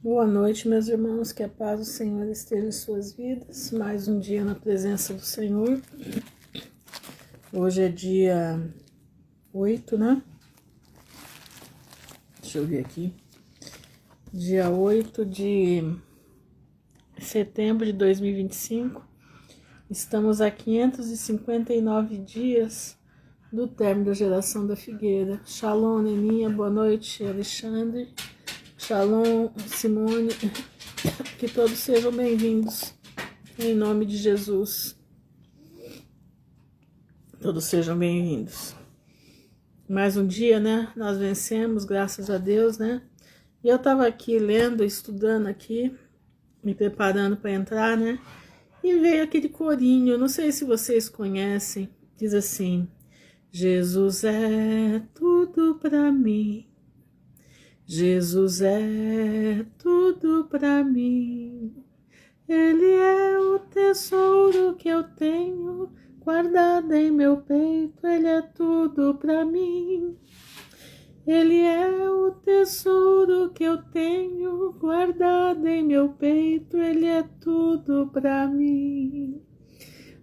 Boa noite, meus irmãos, que a paz do Senhor esteja em suas vidas. Mais um dia na presença do Senhor. Hoje é dia 8, né? Deixa eu ver aqui. Dia 8 de setembro de 2025. Estamos a 559 dias do término da geração da figueira. Shalom, Neninha. Boa noite, Alexandre. Shalom, Simone. Que todos sejam bem-vindos, em nome de Jesus. Todos sejam bem-vindos. Mais um dia, né? Nós vencemos, graças a Deus, né? E eu tava aqui lendo, estudando aqui, me preparando para entrar, né? E veio aquele corinho, não sei se vocês conhecem, diz assim: Jesus é tudo para mim. Jesus é tudo para mim. Ele é o tesouro que eu tenho guardado em meu peito. Ele é tudo para mim. Ele é o tesouro que eu tenho guardado em meu peito. Ele é tudo para mim.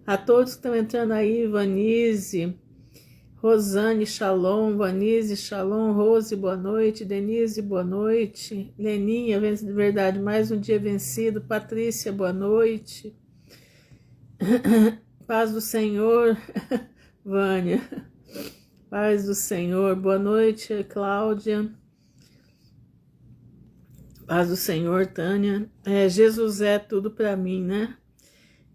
A todos que estão entrando aí, Vanise, Rosane, Shalom, Vanise, Shalom, Rose, boa noite, Denise, boa noite, Leninha, verdade, mais um dia vencido, Patrícia, boa noite, paz do Senhor, Vânia, paz do Senhor, boa noite, Cláudia, paz do Senhor, Tânia, Jesus é tudo para mim, né?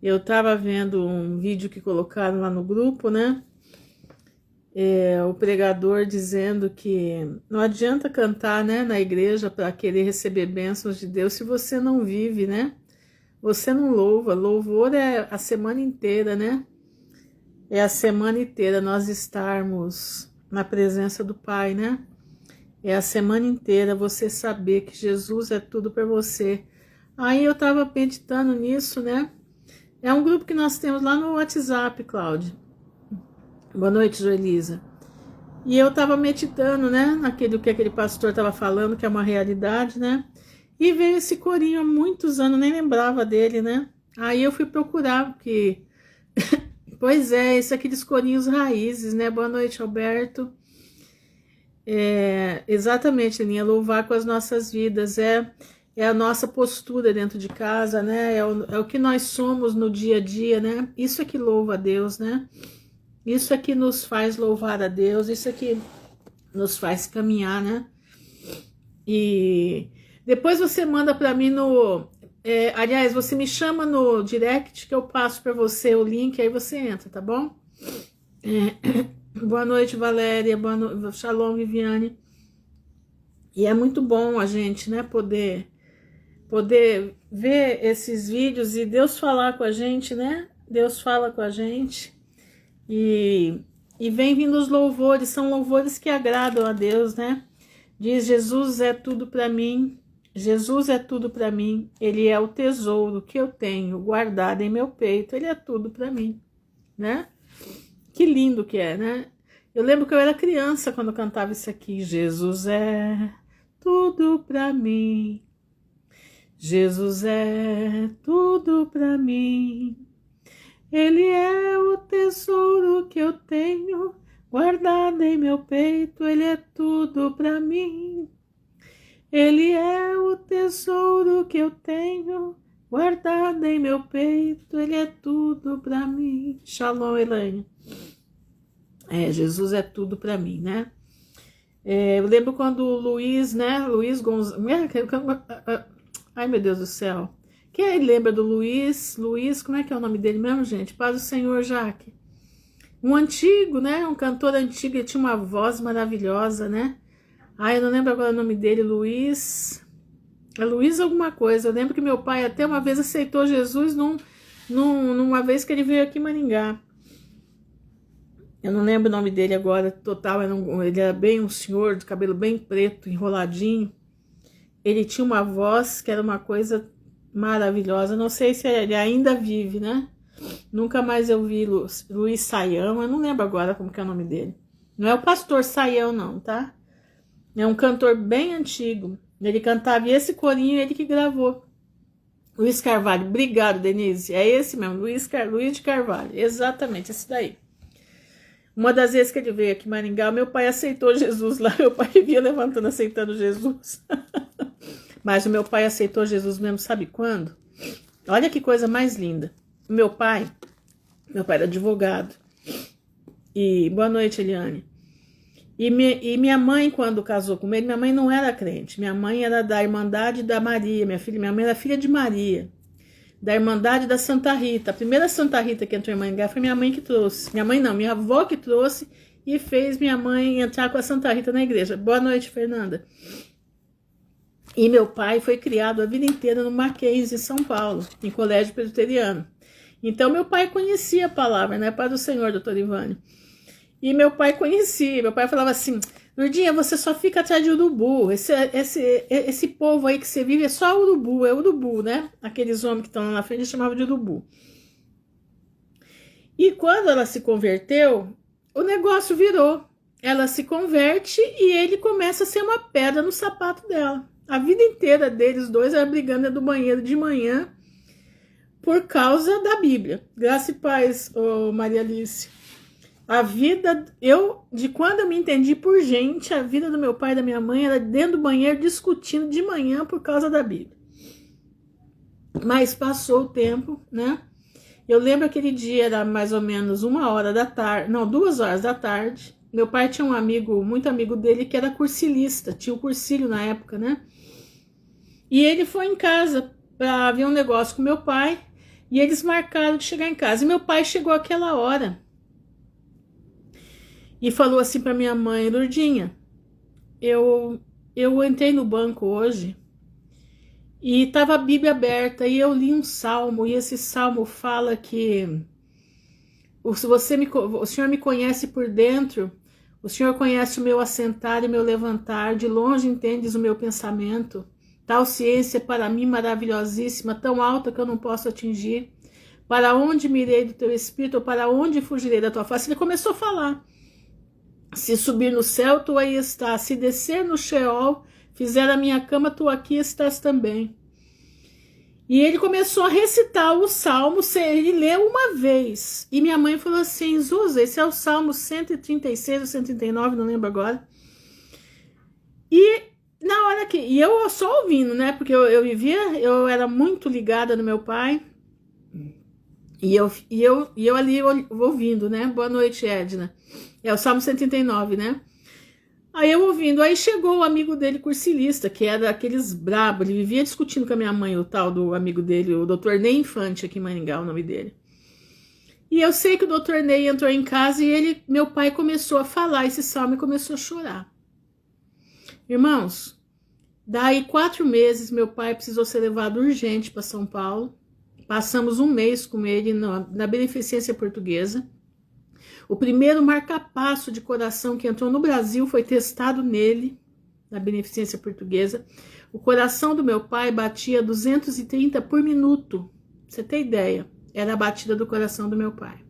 Eu tava vendo um vídeo que colocaram lá no grupo, né? O pregador dizendo que não adianta cantar, né, na igreja para querer receber bênçãos de Deus se você não vive, né? Você não louva. Louvor é a semana inteira, né? É a semana inteira nós estarmos na presença do Pai, né? É a semana inteira você saber que Jesus é tudo para você. Aí eu tava meditando nisso, né? É um grupo que nós temos lá no WhatsApp, Cláudia. Boa noite, Joelisa. E eu tava meditando, né, naquilo que aquele pastor tava falando, que é uma realidade, né? E veio esse corinho há muitos anos, nem lembrava dele, né? Aí eu fui procurar, porque... Pois é, isso é aqueles corinhos raízes, né? Boa noite, Alberto. Exatamente, Aninha, louvar com as nossas vidas, é a nossa postura dentro de casa, né? É o que nós somos no dia a dia, né? Isso é que louva a Deus, né? Isso é que nos faz louvar a Deus, isso é que nos faz caminhar, né? E depois você manda para mim aliás, você me chama no direct que eu passo para você o link, aí você entra, tá bom? Boa noite, Valéria, boa noite, Shalom, Viviane. E é muito bom a gente, né, poder ver esses vídeos e Deus falar com a gente, né? Deus fala com a gente. E vem vindo os louvores, são louvores que agradam a Deus, né? Diz: Jesus é tudo para mim, Jesus é tudo para mim, Ele é o tesouro que eu tenho guardado em meu peito, Ele é tudo para mim, né? Que lindo que é, né? Eu lembro que eu era criança quando eu cantava isso aqui: Jesus é tudo para mim, Jesus é tudo para mim. Ele é o tesouro que eu tenho guardado em meu peito, Ele é tudo para mim. Ele é o tesouro que eu tenho guardado em meu peito, Ele é tudo para mim. Shalom, Elaine. Jesus é tudo para mim, né? Eu lembro quando o Luiz, né? Luiz Gonzalez. Ai, meu Deus do céu. Quem lembra do Luiz? Luiz, como é que é o nome dele mesmo, gente? Paz do Senhor, Jaque. Um antigo, né? Um cantor antigo, ele tinha uma voz maravilhosa, né? Ai, eu não lembro agora o nome dele, Luiz. É Luiz alguma coisa. Eu lembro que meu pai até uma vez aceitou Jesus numa vez que ele veio aqui em Maringá. Eu não lembro o nome dele agora, total. Ele era bem um senhor, de cabelo bem preto, enroladinho. Ele tinha uma voz que era uma coisa maravilhosa. Não sei se ele ainda vive, né? Nunca mais eu vi Luiz Saião. Eu não lembro agora como que é o nome dele. Não é o pastor Saião, não, tá? É um cantor bem antigo. Ele cantava, e esse corinho ele que gravou. Luiz Carvalho. Obrigado, Denise. É esse mesmo, Luiz de Carvalho. Exatamente, esse daí. Uma das vezes que ele veio aqui em Maringá, meu pai aceitou Jesus lá. Meu pai via levantando, aceitando Jesus. Mas o meu pai aceitou Jesus mesmo, sabe quando? Olha que coisa mais linda. Meu pai era advogado. E boa noite, Eliane. E minha mãe, quando casou com ele, minha mãe não era crente. Minha mãe era da Irmandade da Maria. Minha mãe era filha de Maria. Da Irmandade da Santa Rita. A primeira Santa Rita que entrou em Maringá foi minha mãe que trouxe. Minha mãe não, minha avó que trouxe e fez minha mãe entrar com a Santa Rita na igreja. Boa noite, Fernanda. E meu pai foi criado a vida inteira no Mackenzie, em São Paulo, em colégio presbiteriano. Então meu pai conhecia a palavra, né? Pai do Senhor, doutor Ivânio. E meu pai conhecia, meu pai falava assim, Lourdinha, você só fica atrás de urubu, esse povo aí que você vive é só urubu, é urubu, né? Aqueles homens que estão lá na frente chamavam de urubu. E quando ela se converteu, o negócio virou. Ela se converte e ele começa a ser uma pedra no sapato dela. A vida inteira deles dois era brigando do banheiro de manhã por causa da Bíblia. Graça e paz, Maria Alice. A vida, de quando eu me entendi por gente, a vida do meu pai e da minha mãe era dentro do banheiro discutindo de manhã por causa da Bíblia. Mas passou o tempo, né? Eu lembro aquele dia, era mais ou menos 1h da tarde, não, 2h da tarde. Meu pai tinha um amigo, muito amigo dele, que era cursilista, tinha o cursilho na época, né? E ele foi em casa para ver um negócio com meu pai, e eles marcaram de chegar em casa. E meu pai chegou àquela hora. E falou assim para minha mãe, Lourdinha, eu entrei no banco hoje e estava a Bíblia aberta e eu li um salmo, e esse salmo fala que o Senhor me conhece por dentro, o Senhor conhece o meu assentar e meu levantar, de longe entendes o meu pensamento, tal ciência para mim maravilhosíssima, tão alta que eu não posso atingir, para onde mirei do teu espírito, ou para onde fugirei da tua face? Ele começou a falar. Se subir no céu, tu aí estás. Se descer no Sheol, fizer a minha cama, tu aqui estás também. E ele começou a recitar o Salmo, ele leu uma vez. E minha mãe falou assim, Zuza, esse é o Salmo 136 ou 139, não lembro agora. E na hora que... E eu só ouvindo, né? Porque eu era muito ligada no meu pai. E eu ali ouvindo, né? Boa noite, Edna. É o Salmo 139, né? Aí eu ouvindo, aí chegou o amigo dele cursilista, que era daqueles brabos, ele vivia discutindo com a minha mãe, o tal do amigo dele, o doutor Ney Infante, aqui em Maringá, o nome dele. E eu sei que o doutor Ney entrou em casa e meu pai começou a falar esse salmo e começou a chorar. Irmãos, daí 4 meses meu pai precisou ser levado urgente para São Paulo. Passamos 1 mês com ele na Beneficência Portuguesa. O primeiro marca-passo de coração que entrou no Brasil foi testado nele, na Beneficência Portuguesa. O coração do meu pai batia 230 por minuto. Você tem ideia? Era a batida do coração do meu pai.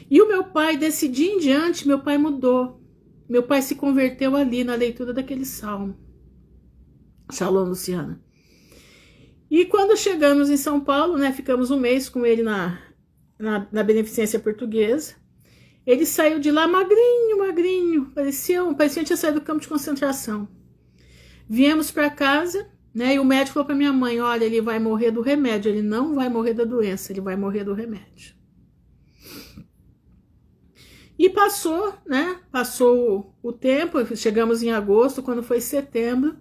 E o meu pai, desse dia em diante, meu pai mudou. Meu pai se converteu ali na leitura daquele salmo. Shalom, Luciana. E quando chegamos em São Paulo, né, ficamos 1 mês com ele na Beneficência Portuguesa, ele saiu de lá magrinho, parecia que tinha saído do campo de concentração. Viemos para casa, né, e o médico falou para minha mãe, olha, ele vai morrer do remédio, ele não vai morrer da doença, ele vai morrer do remédio. E passou, né, passou o tempo, chegamos em agosto, quando foi setembro,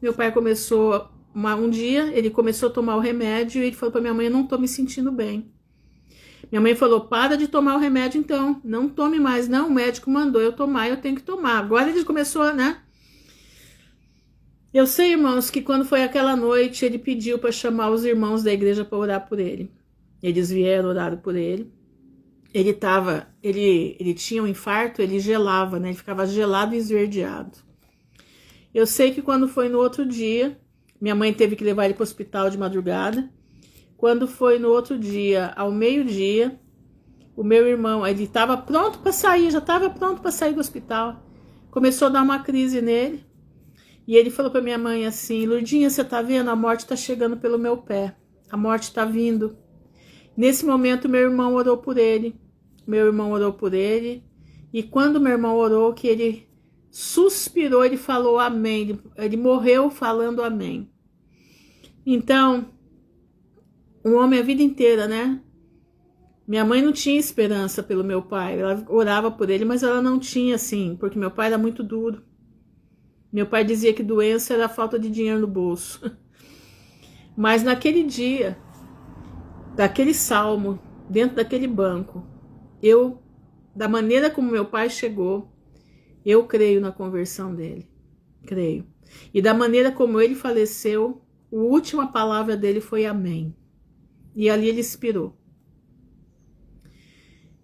meu pai começou... Um dia ele começou a tomar o remédio e ele falou para minha mãe, eu não tô me sentindo bem. Minha mãe falou, para de tomar o remédio então, não tome mais. Não, o médico mandou eu tomar, eu tenho que tomar. Agora ele começou, né? Eu sei, irmãos, que quando foi aquela noite, ele pediu para chamar os irmãos da igreja para orar por ele. Eles vieram, oraram por ele. Ele tinha um infarto, ele gelava, né? Ele ficava gelado e esverdeado. Eu sei que quando foi no outro dia, minha mãe teve que levar ele para o hospital de madrugada. Quando foi no outro dia, ao meio-dia, o meu irmão, ele estava pronto para sair, já estava pronto para sair do hospital. começou a dar uma crise nele. E ele falou para minha mãe assim: Lurdinha, você tá vendo? A morte tá chegando pelo meu pé. A morte tá vindo. Nesse momento, meu irmão orou por ele. Meu irmão orou por ele. E quando meu irmão orou, que ele suspirou, ele falou amém. Ele morreu falando amém. Então, um homem a vida inteira, né? Minha mãe não tinha esperança pelo meu pai. Ela orava por ele, mas ela não tinha, assim, porque meu pai era muito duro. Meu pai dizia que doença era falta de dinheiro no bolso. Mas naquele dia, daquele salmo, dentro daquele banco, da maneira como meu pai chegou, eu creio na conversão dele. Creio. E da maneira como ele faleceu, a última palavra dele foi amém. E ali ele expirou.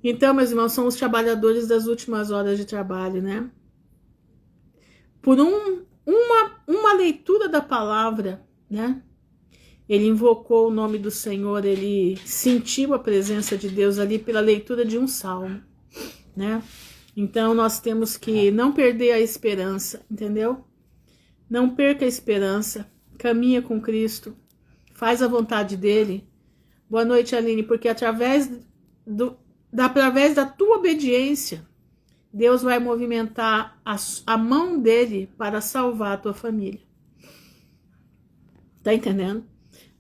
Então, meus irmãos, somos trabalhadores das últimas horas de trabalho, né? Por uma leitura da palavra, né? Ele invocou o nome do Senhor, ele sentiu a presença de Deus ali pela leitura de um salmo, né? Então, nós temos que não perder a esperança, entendeu? Não perca a esperança, caminha com Cristo, faz a vontade dele. Boa noite, Aline, porque através da tua obediência, Deus vai movimentar a mão dele para salvar a tua família. Tá entendendo?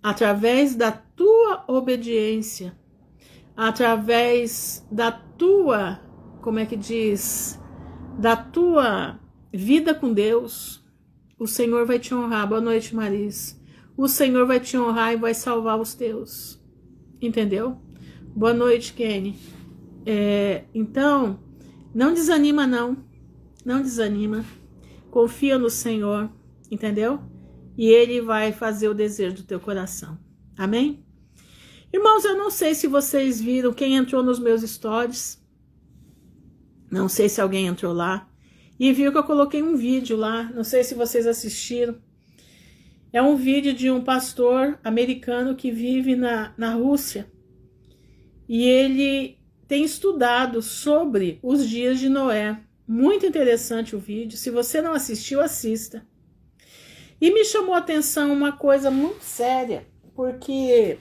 Através da tua obediência, através da tua, como é que diz? Da tua vida com Deus, o Senhor vai te honrar. Boa noite, Maris. O Senhor vai te honrar e vai salvar os teus. Entendeu? Boa noite, Kenny. Então, não desanima não. Não desanima. Confia no Senhor. Entendeu? E Ele vai fazer o desejo do teu coração. Amém? Irmãos, eu não sei se vocês viram quem entrou nos meus stories. Não sei se alguém entrou lá. E viu que eu coloquei um vídeo lá. Não sei se vocês assistiram. É um vídeo de um pastor americano que vive na Rússia. E ele tem estudado sobre os dias de Noé. Muito interessante o vídeo. Se você não assistiu, assista. E me chamou a atenção uma coisa muito séria, porque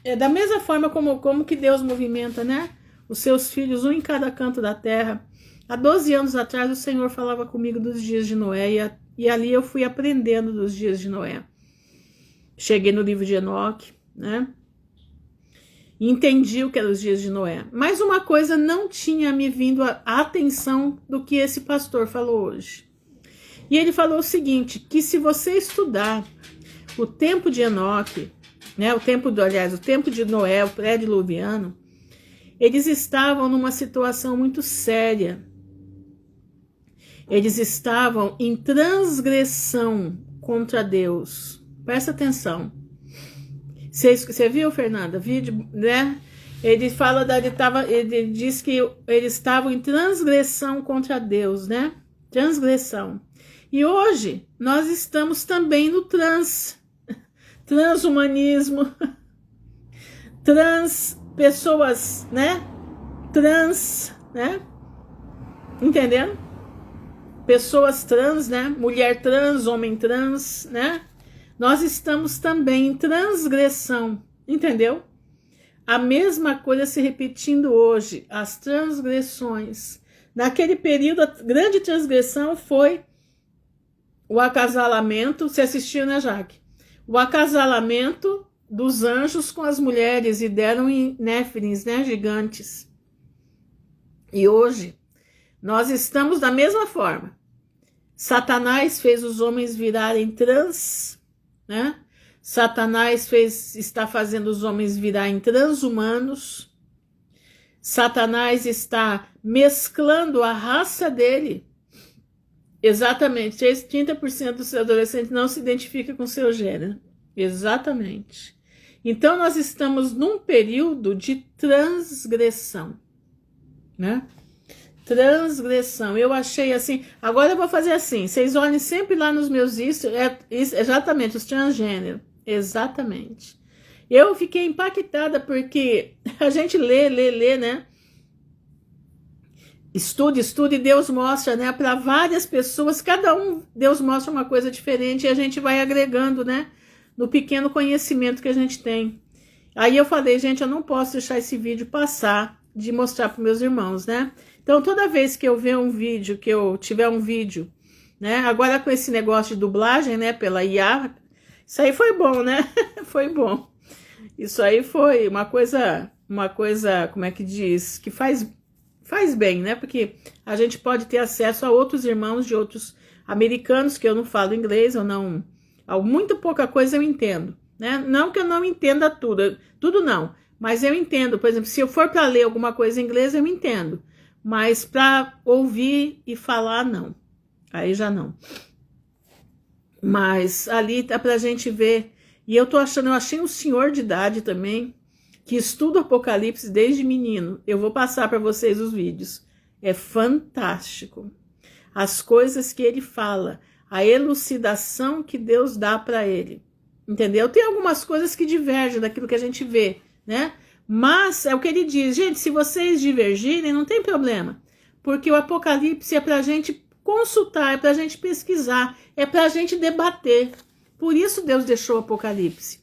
é da mesma forma como que Deus movimenta, né? Os seus filhos, um em cada canto da terra. Há 12 anos atrás, o Senhor falava comigo dos dias de Noé, e ali eu fui aprendendo dos dias de Noé. Cheguei no livro de Enoque, né? E entendi o que eram os dias de Noé. Mas uma coisa não tinha me vindo a atenção do que esse pastor falou hoje. E ele falou o seguinte, que se você estudar o tempo de Enoque, né, o tempo de Noé, o pré-diluviano, eles estavam numa situação muito séria. Eles estavam em transgressão contra Deus. Presta atenção. Você viu, Fernanda? Vídeo, né? Ele fala ele diz que eles estavam em transgressão contra Deus, né? Transgressão. E hoje nós estamos também no transhumanismo, pessoas, né? Né? Entendendo? Pessoas trans, né? Mulher trans, homem trans, né? Nós estamos também em transgressão, entendeu? A mesma coisa se repetindo hoje, as transgressões. Naquele período, a grande transgressão foi o acasalamento, você assistiu, né, Jaque? O acasalamento dos anjos com as mulheres e deram em néfilins, né, gigantes. E hoje, nós estamos da mesma forma. Satanás fez os homens virarem trans, né? Satanás está fazendo os homens virarem transhumanos. Satanás está mesclando a raça dele. Exatamente, 30% dos adolescentes não se identifica com seu gênero. Exatamente. Então, nós estamos num período de transgressão, né? Transgressão. Eu achei assim, agora eu vou fazer assim, vocês olhem sempre lá nos meus exatamente, os transgêneros. Exatamente. Eu fiquei impactada porque a gente lê, né? Estude, estude, Deus mostra, né, para várias pessoas, cada um, Deus mostra uma coisa diferente e a gente vai agregando, né, no pequeno conhecimento que a gente tem. Aí eu falei, gente, eu não posso deixar esse vídeo passar de mostrar para meus irmãos, né? Então, toda vez que eu ver um vídeo, que eu tiver um vídeo, né, agora com esse negócio de dublagem, né, pela IA, isso aí foi bom, né? Foi bom. Isso aí foi uma coisa, como é que diz, que faz bem, né? Porque a gente pode ter acesso a outros irmãos de outros americanos, que eu não falo inglês, eu não... Muito pouca coisa eu entendo, né? Não que eu não entenda tudo, tudo não. Mas eu entendo, por exemplo, se eu for para ler alguma coisa em inglês, eu entendo. Mas para ouvir e falar, não. Aí já não. Mas ali tá pra gente ver. E eu achei um senhor de idade também, que estuda Apocalipse desde menino. Eu vou passar para vocês os vídeos. É fantástico. As coisas que ele fala, a elucidação que Deus dá para ele. Entendeu? Tem algumas coisas que divergem daquilo que a gente vê, né? Mas é o que ele diz, gente, se vocês divergirem, não tem problema. Porque o Apocalipse é para a gente consultar, é para a gente pesquisar, é para a gente debater. Por isso Deus deixou o Apocalipse.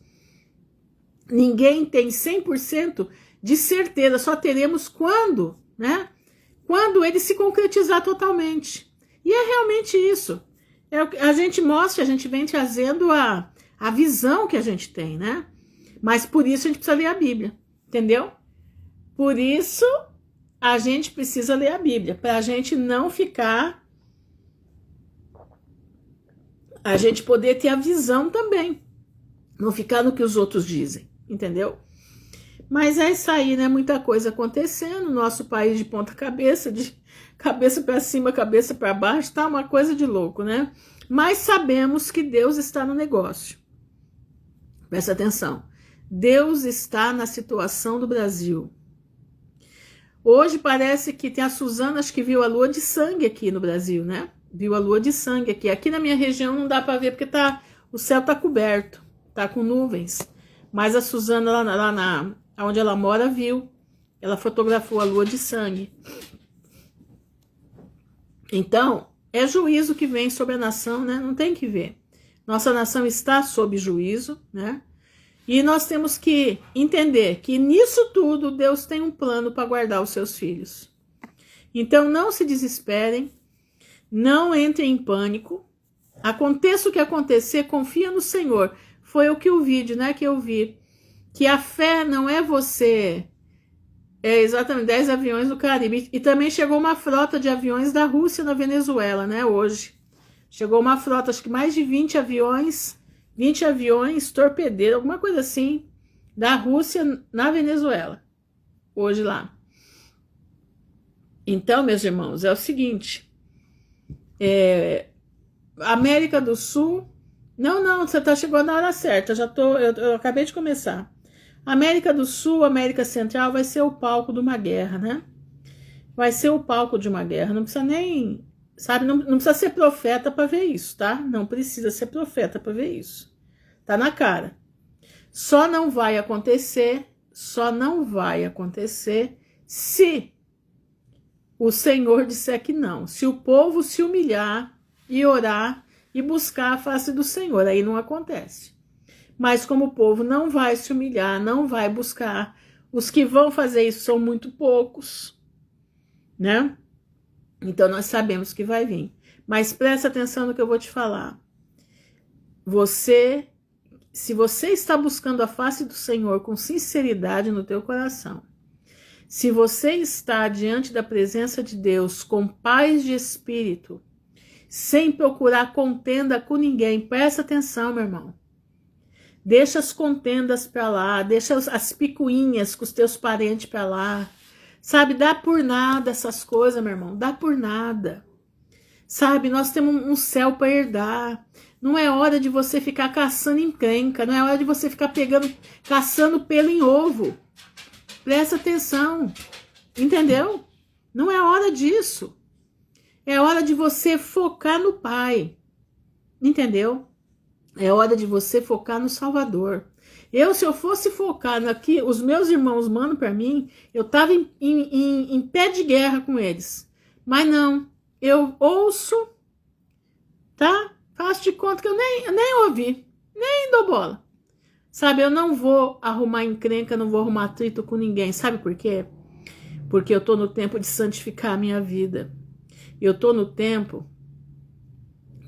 Ninguém tem 100% de certeza, só teremos quando, né? Quando ele se concretizar totalmente. E é realmente isso. A gente mostra, a gente vem trazendo a visão que a gente tem, né? Mas por isso a gente precisa ler a Bíblia, entendeu? Por isso a gente precisa ler a Bíblia, para a gente não ficar... A gente poder ter a visão também, não ficar no que os outros dizem, entendeu? Mas é isso aí, né? Muita coisa acontecendo, nosso país de ponta cabeça, de cabeça para cima, cabeça para baixo, tá uma coisa de louco, né? Mas sabemos que Deus está no negócio. Presta atenção. Deus está na situação do Brasil. Hoje parece que tem a Suzana, acho que viu a lua de sangue aqui no Brasil, né? Viu a lua de sangue aqui. Aqui na minha região não dá para ver porque o céu tá coberto, tá com nuvens. Mas a Suzana lá onde ela mora viu. Ela fotografou a lua de sangue. Então, é juízo que vem sobre a nação, né? Não tem que ver. Nossa nação está sob juízo, né? E nós temos que entender que nisso tudo Deus tem um plano para guardar os seus filhos. Então, não se desesperem. Não entre em pânico. Aconteça o que acontecer, confia no Senhor. Foi o que o vídeo, né, que eu vi. Que a fé não é você. É exatamente 10 aviões no Caribe. E também chegou uma frota de aviões da Rússia na Venezuela, né, hoje. Chegou uma frota, acho que mais de 20 aviões, torpedeiros, alguma coisa assim, da Rússia na Venezuela. Hoje lá. Então, meus irmãos, é o seguinte... América do Sul, não, você chegou na hora certa, eu acabei de começar. América do Sul, América Central vai ser o palco de uma guerra, né? Vai ser o palco de uma guerra, não precisa nem, sabe, não precisa ser profeta para ver isso, tá? Não precisa ser profeta para ver isso. Tá na cara. Só não vai acontecer se o Senhor disser que não. Se o povo se humilhar e orar e buscar a face do Senhor, aí não acontece. Mas como o povo não vai se humilhar, não vai buscar, os que vão fazer isso são muito poucos, né? Então nós sabemos que vai vir. Mas presta atenção no que eu vou te falar. Se você está buscando a face do Senhor com sinceridade no teu coração, se você está diante da presença de Deus com paz de espírito, sem procurar contenda com ninguém, presta atenção, meu irmão. Deixa as contendas para lá, deixa as picuinhas com os teus parentes para lá. Sabe, dá por nada essas coisas, meu irmão, dá por nada. Sabe, nós temos um céu para herdar. Não é hora de você ficar caçando encrenca, não é hora de você ficar caçando pelo em ovo. Presta atenção, entendeu? Não é hora disso. É hora de você focar no Pai, entendeu? É hora de você focar no Salvador. Se eu fosse focar aqui, os meus irmãos mandam para mim, eu tava em pé de guerra com eles. Mas não, eu ouço, tá? Faço de conta que eu nem ouvi, nem dou bola. Sabe, eu não vou arrumar encrenca, não vou arrumar atrito com ninguém. Sabe por quê? Porque eu tô no tempo de santificar a minha vida. Eu tô no tempo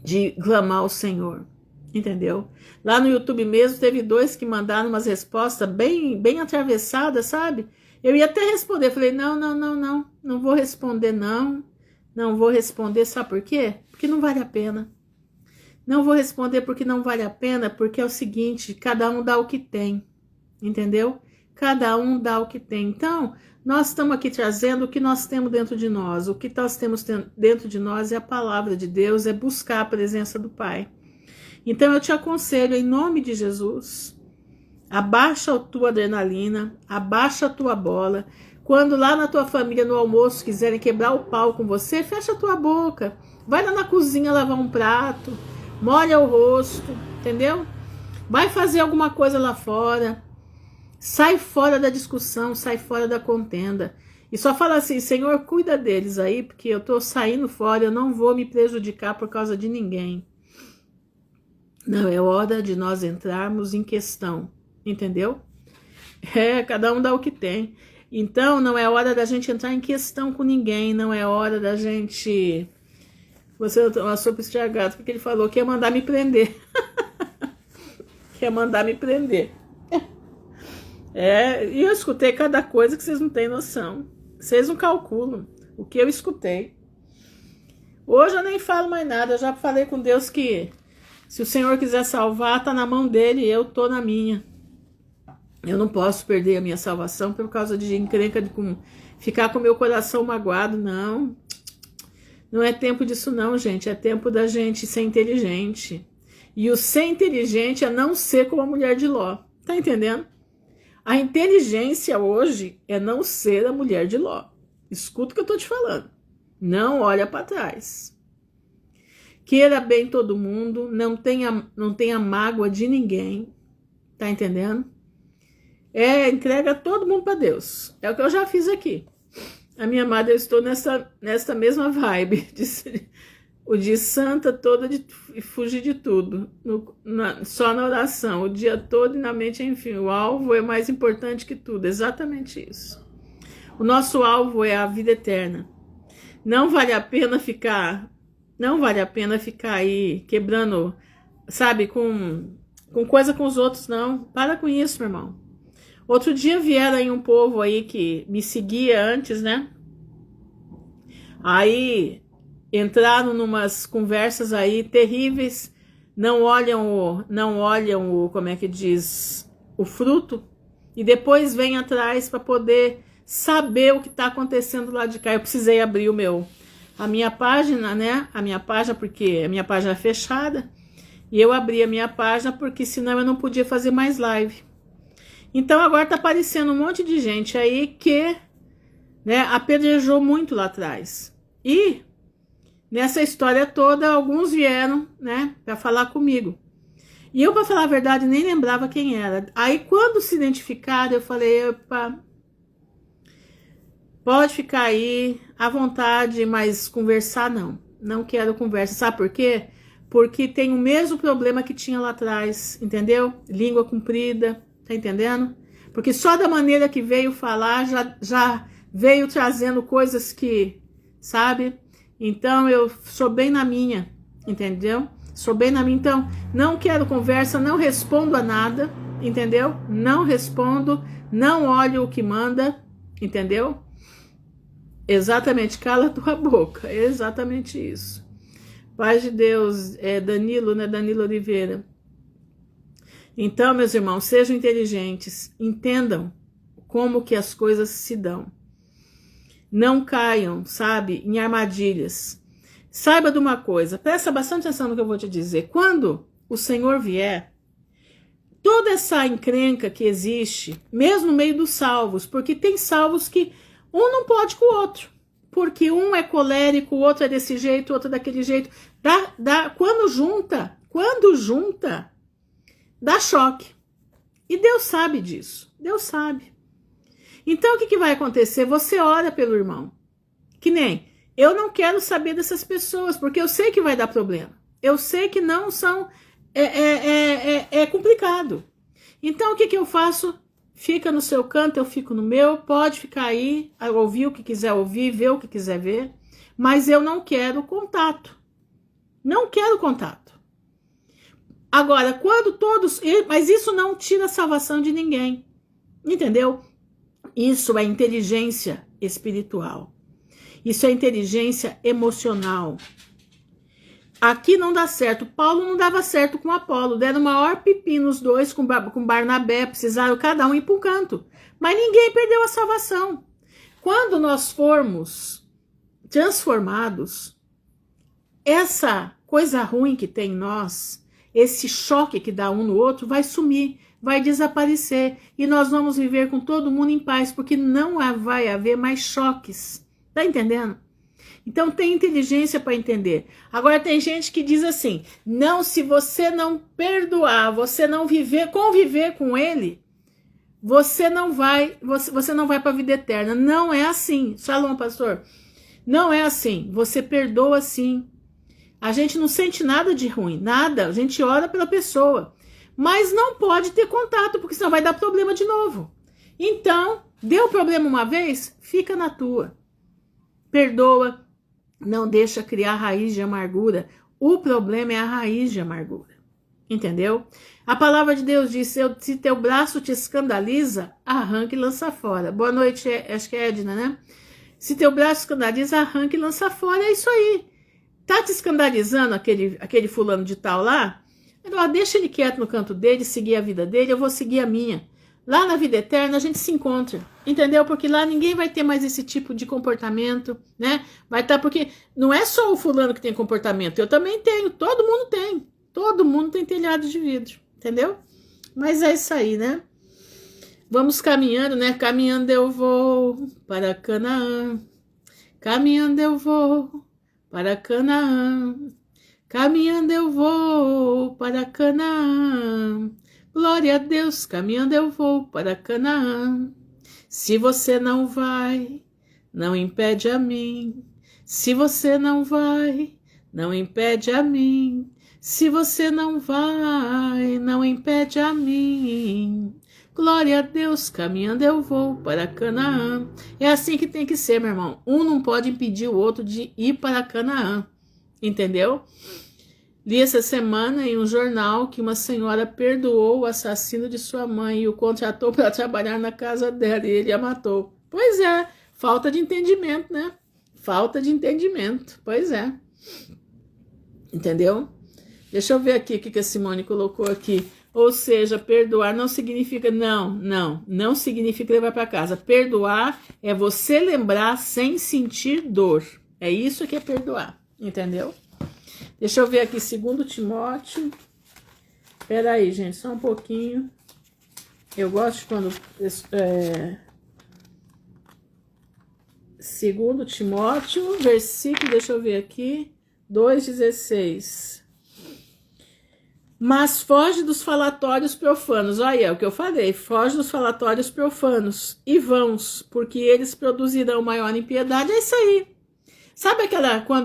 de clamar ao Senhor. Entendeu? Lá no YouTube mesmo teve 2 que mandaram umas respostas bem atravessadas, sabe? Eu ia até responder, falei, não vou responder não vou responder, sabe por quê? Porque não vale a pena. Não vou responder porque não vale a pena, porque é o seguinte, cada um dá o que tem, entendeu? Cada um dá o que tem. Então, nós estamos aqui trazendo o que nós temos dentro de nós. O que nós temos dentro de nós é a palavra de Deus, é buscar a presença do Pai. Então, eu te aconselho, em nome de Jesus, abaixa a tua adrenalina, abaixa a tua bola. Quando lá na tua família, no almoço, quiserem quebrar o pau com você, fecha a tua boca. Vai lá na cozinha lavar um prato, molha o rosto, entendeu? Vai fazer alguma coisa lá fora. Sai fora da discussão, sai fora da contenda. E só fala assim, Senhor, cuida deles aí, porque eu tô saindo fora, eu não vou me prejudicar por causa de ninguém. Não, é hora de nós entrarmos em questão, entendeu? Cada um dá o que tem. Então, não é hora da gente entrar em questão com ninguém, não é hora da gente... Você é uma sopa estragada, porque ele falou que ia mandar me prender. Que ia mandar me prender. E eu escutei cada coisa que vocês não têm noção. Vocês não calculam o que eu escutei. Hoje eu nem falo mais nada, eu já falei com Deus que se o Senhor quiser salvar, tá na mão dele e eu tô na minha. Eu não posso perder a minha salvação por causa de encrenca, de ficar com meu coração magoado, não. Não é tempo disso não, gente. É tempo da gente ser inteligente. E o ser inteligente é não ser como a mulher de Ló. Tá entendendo? A inteligência hoje é não ser a mulher de Ló. Escuta o que eu tô te falando. Não olha para trás. Queira bem todo mundo. Não tenha mágoa de ninguém. Tá entendendo? Entrega todo mundo para Deus. É o que eu já fiz aqui. A minha amada, eu estou nessa mesma vibe. O de santa toda de fugir de tudo. Só na oração. O dia todo e na mente, enfim. O alvo é mais importante que tudo. Exatamente isso. O nosso alvo é a vida eterna. Não vale a pena ficar aí quebrando, sabe, com coisa com os outros, não. Para com isso, meu irmão. Outro dia vieram aí um povo aí que me seguia antes, né? Aí entraram numas conversas aí terríveis, não olham o como é que diz, o fruto, e depois vem atrás para poder saber o que está acontecendo lá de cá. Eu precisei abrir a minha página, né? A minha página, porque a minha página é fechada, e eu abri a minha página porque senão eu não podia fazer mais live. Então agora tá aparecendo um monte de gente aí que, né, apedrejou muito lá atrás. E nessa história toda, alguns vieram, né, para falar comigo. E eu, para falar a verdade, nem lembrava quem era. Aí quando se identificaram, eu falei, opa, pode ficar aí à vontade, mas conversar não. Não quero conversa. Sabe por quê? Porque tem o mesmo problema que tinha lá atrás, entendeu? Língua comprida. Tá entendendo? Porque só da maneira que veio falar, já veio trazendo coisas que, sabe? Então, eu sou bem na minha, entendeu? Sou bem na minha. Então, não quero conversa, não respondo a nada, entendeu? Não respondo, não olho o que manda, entendeu? Exatamente, cala a tua boca, é exatamente isso. Paz de Deus, Danilo, né? Danilo Oliveira. Então, meus irmãos, sejam inteligentes, entendam como que as coisas se dão. Não caiam, sabe, em armadilhas. Saiba de uma coisa, presta bastante atenção no que eu vou te dizer. Quando o Senhor vier, toda essa encrenca que existe, mesmo no meio dos salvos, porque tem salvos que um não pode com o outro, porque um é colérico, o outro é desse jeito, o outro é daquele jeito. Quando junta, dá choque. E Deus sabe disso. Deus sabe. Então, o que vai acontecer? Você ora pelo irmão. Que nem Eu não quero saber dessas pessoas, porque eu sei que vai dar problema. Eu sei que não são... É complicado. Então, o que eu faço? Fica no seu canto, eu fico no meu. Pode ficar aí, ouvir o que quiser ouvir, ver o que quiser ver. Mas eu não quero contato. Não quero contato. Agora, quando todos... Mas isso não tira a salvação de ninguém. Entendeu? Isso é inteligência espiritual. Isso é inteligência emocional. Aqui não dá certo. Paulo não dava certo com Apolo. Deram o maior pepino os dois com Barnabé. Precisaram cada um ir para um canto. Mas ninguém perdeu a salvação. Quando nós formos transformados, essa coisa ruim que tem em nós, esse choque que dá um no outro, vai sumir, vai desaparecer. E nós vamos viver com todo mundo em paz, porque não vai haver mais choques. Tá entendendo? Então tem inteligência para entender. Agora tem gente que diz assim, não, se você não perdoar, você não conviver com ele, você não vai para a vida eterna. Não é assim. Shalom, pastor. Não é assim. Você perdoa sim. A gente não sente nada de ruim, nada. A gente ora pela pessoa. Mas não pode ter contato, porque senão vai dar problema de novo. Então, deu problema uma vez, fica na tua. Perdoa, não deixa criar raiz de amargura. O problema é a raiz de amargura. Entendeu? A palavra de Deus diz, se teu braço te escandaliza, arranca e lança fora. Boa noite, acho que é Edna, né? Se teu braço escandaliza, arranca e lança fora. É isso aí. Tá te escandalizando aquele fulano de tal lá? Deixa ele quieto no canto dele, seguir a vida dele, eu vou seguir a minha. Lá na vida eterna a gente se encontra, entendeu? Porque lá ninguém vai ter mais esse tipo de comportamento, né? Vai estar, porque não é só o fulano que tem comportamento, eu também tenho, todo mundo tem telhado de vidro, entendeu? Mas é isso aí, né? Vamos caminhando, né? Caminhando eu vou para Canaã, caminhando eu vou para Canaã, caminhando eu vou para Canaã. Glória a Deus, caminhando eu vou para Canaã. Se você não vai, não impede a mim. Se você não vai, não impede a mim. Se você não vai, não impede a mim. Glória a Deus, caminhando eu vou para Canaã. É assim que tem que ser, meu irmão. Um não pode impedir o outro de ir para Canaã. Entendeu? Li essa semana em um jornal que uma senhora perdoou o assassino de sua mãe e o contratou para trabalhar na casa dela e ele a matou. Pois é, falta de entendimento, né? Falta de entendimento, pois é. Entendeu? Deixa eu ver aqui o que a Simone colocou aqui. Ou seja, perdoar não significa... Não significa levar para casa. Perdoar é você lembrar sem sentir dor. É isso que é perdoar, entendeu? Deixa eu ver aqui, 2 Timóteo. Espera aí, gente, só um pouquinho. Eu gosto quando... 2 Timóteo, versículo, deixa eu ver aqui, 2,16. Mas foge dos falatórios profanos. Olha, é o que eu falei. Foge dos falatórios profanos e vãos, porque eles produzirão maior impiedade. É isso aí. Sabe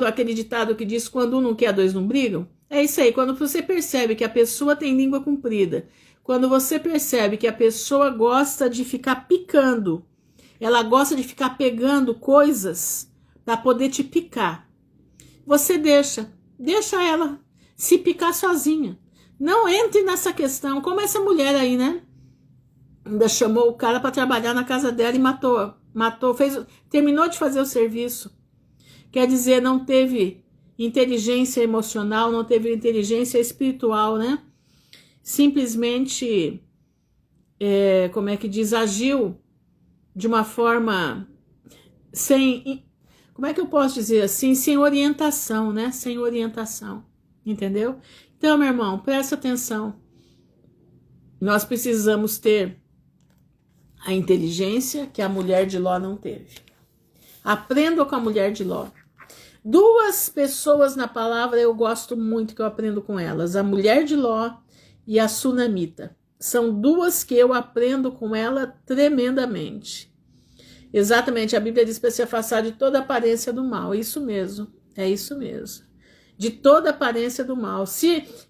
aquele ditado que diz, quando um não quer, dois não brigam? É isso aí, quando você percebe que a pessoa tem língua comprida, quando você percebe que a pessoa gosta de ficar picando, ela gosta de ficar pegando coisas para poder te picar, você deixa ela se picar sozinha. Não entre nessa questão, como essa mulher aí, né? Ainda chamou o cara para trabalhar na casa dela e matou, terminou de fazer o serviço. Quer dizer, não teve inteligência emocional, não teve inteligência espiritual, né? Simplesmente, como é que diz, agiu de uma forma sem, como é que eu posso dizer assim, sem orientação, né? Sem orientação, entendeu? Então, meu irmão, presta atenção. Nós precisamos ter a inteligência que a mulher de Ló não teve. Aprenda com a mulher de Ló. 2 pessoas na palavra eu gosto muito, que eu aprendo com elas. A mulher de Ló e a sunamita. São 2 que eu aprendo com ela tremendamente. Exatamente, a Bíblia diz para se afastar de toda aparência do mal. Isso mesmo, é isso mesmo. De toda aparência do mal.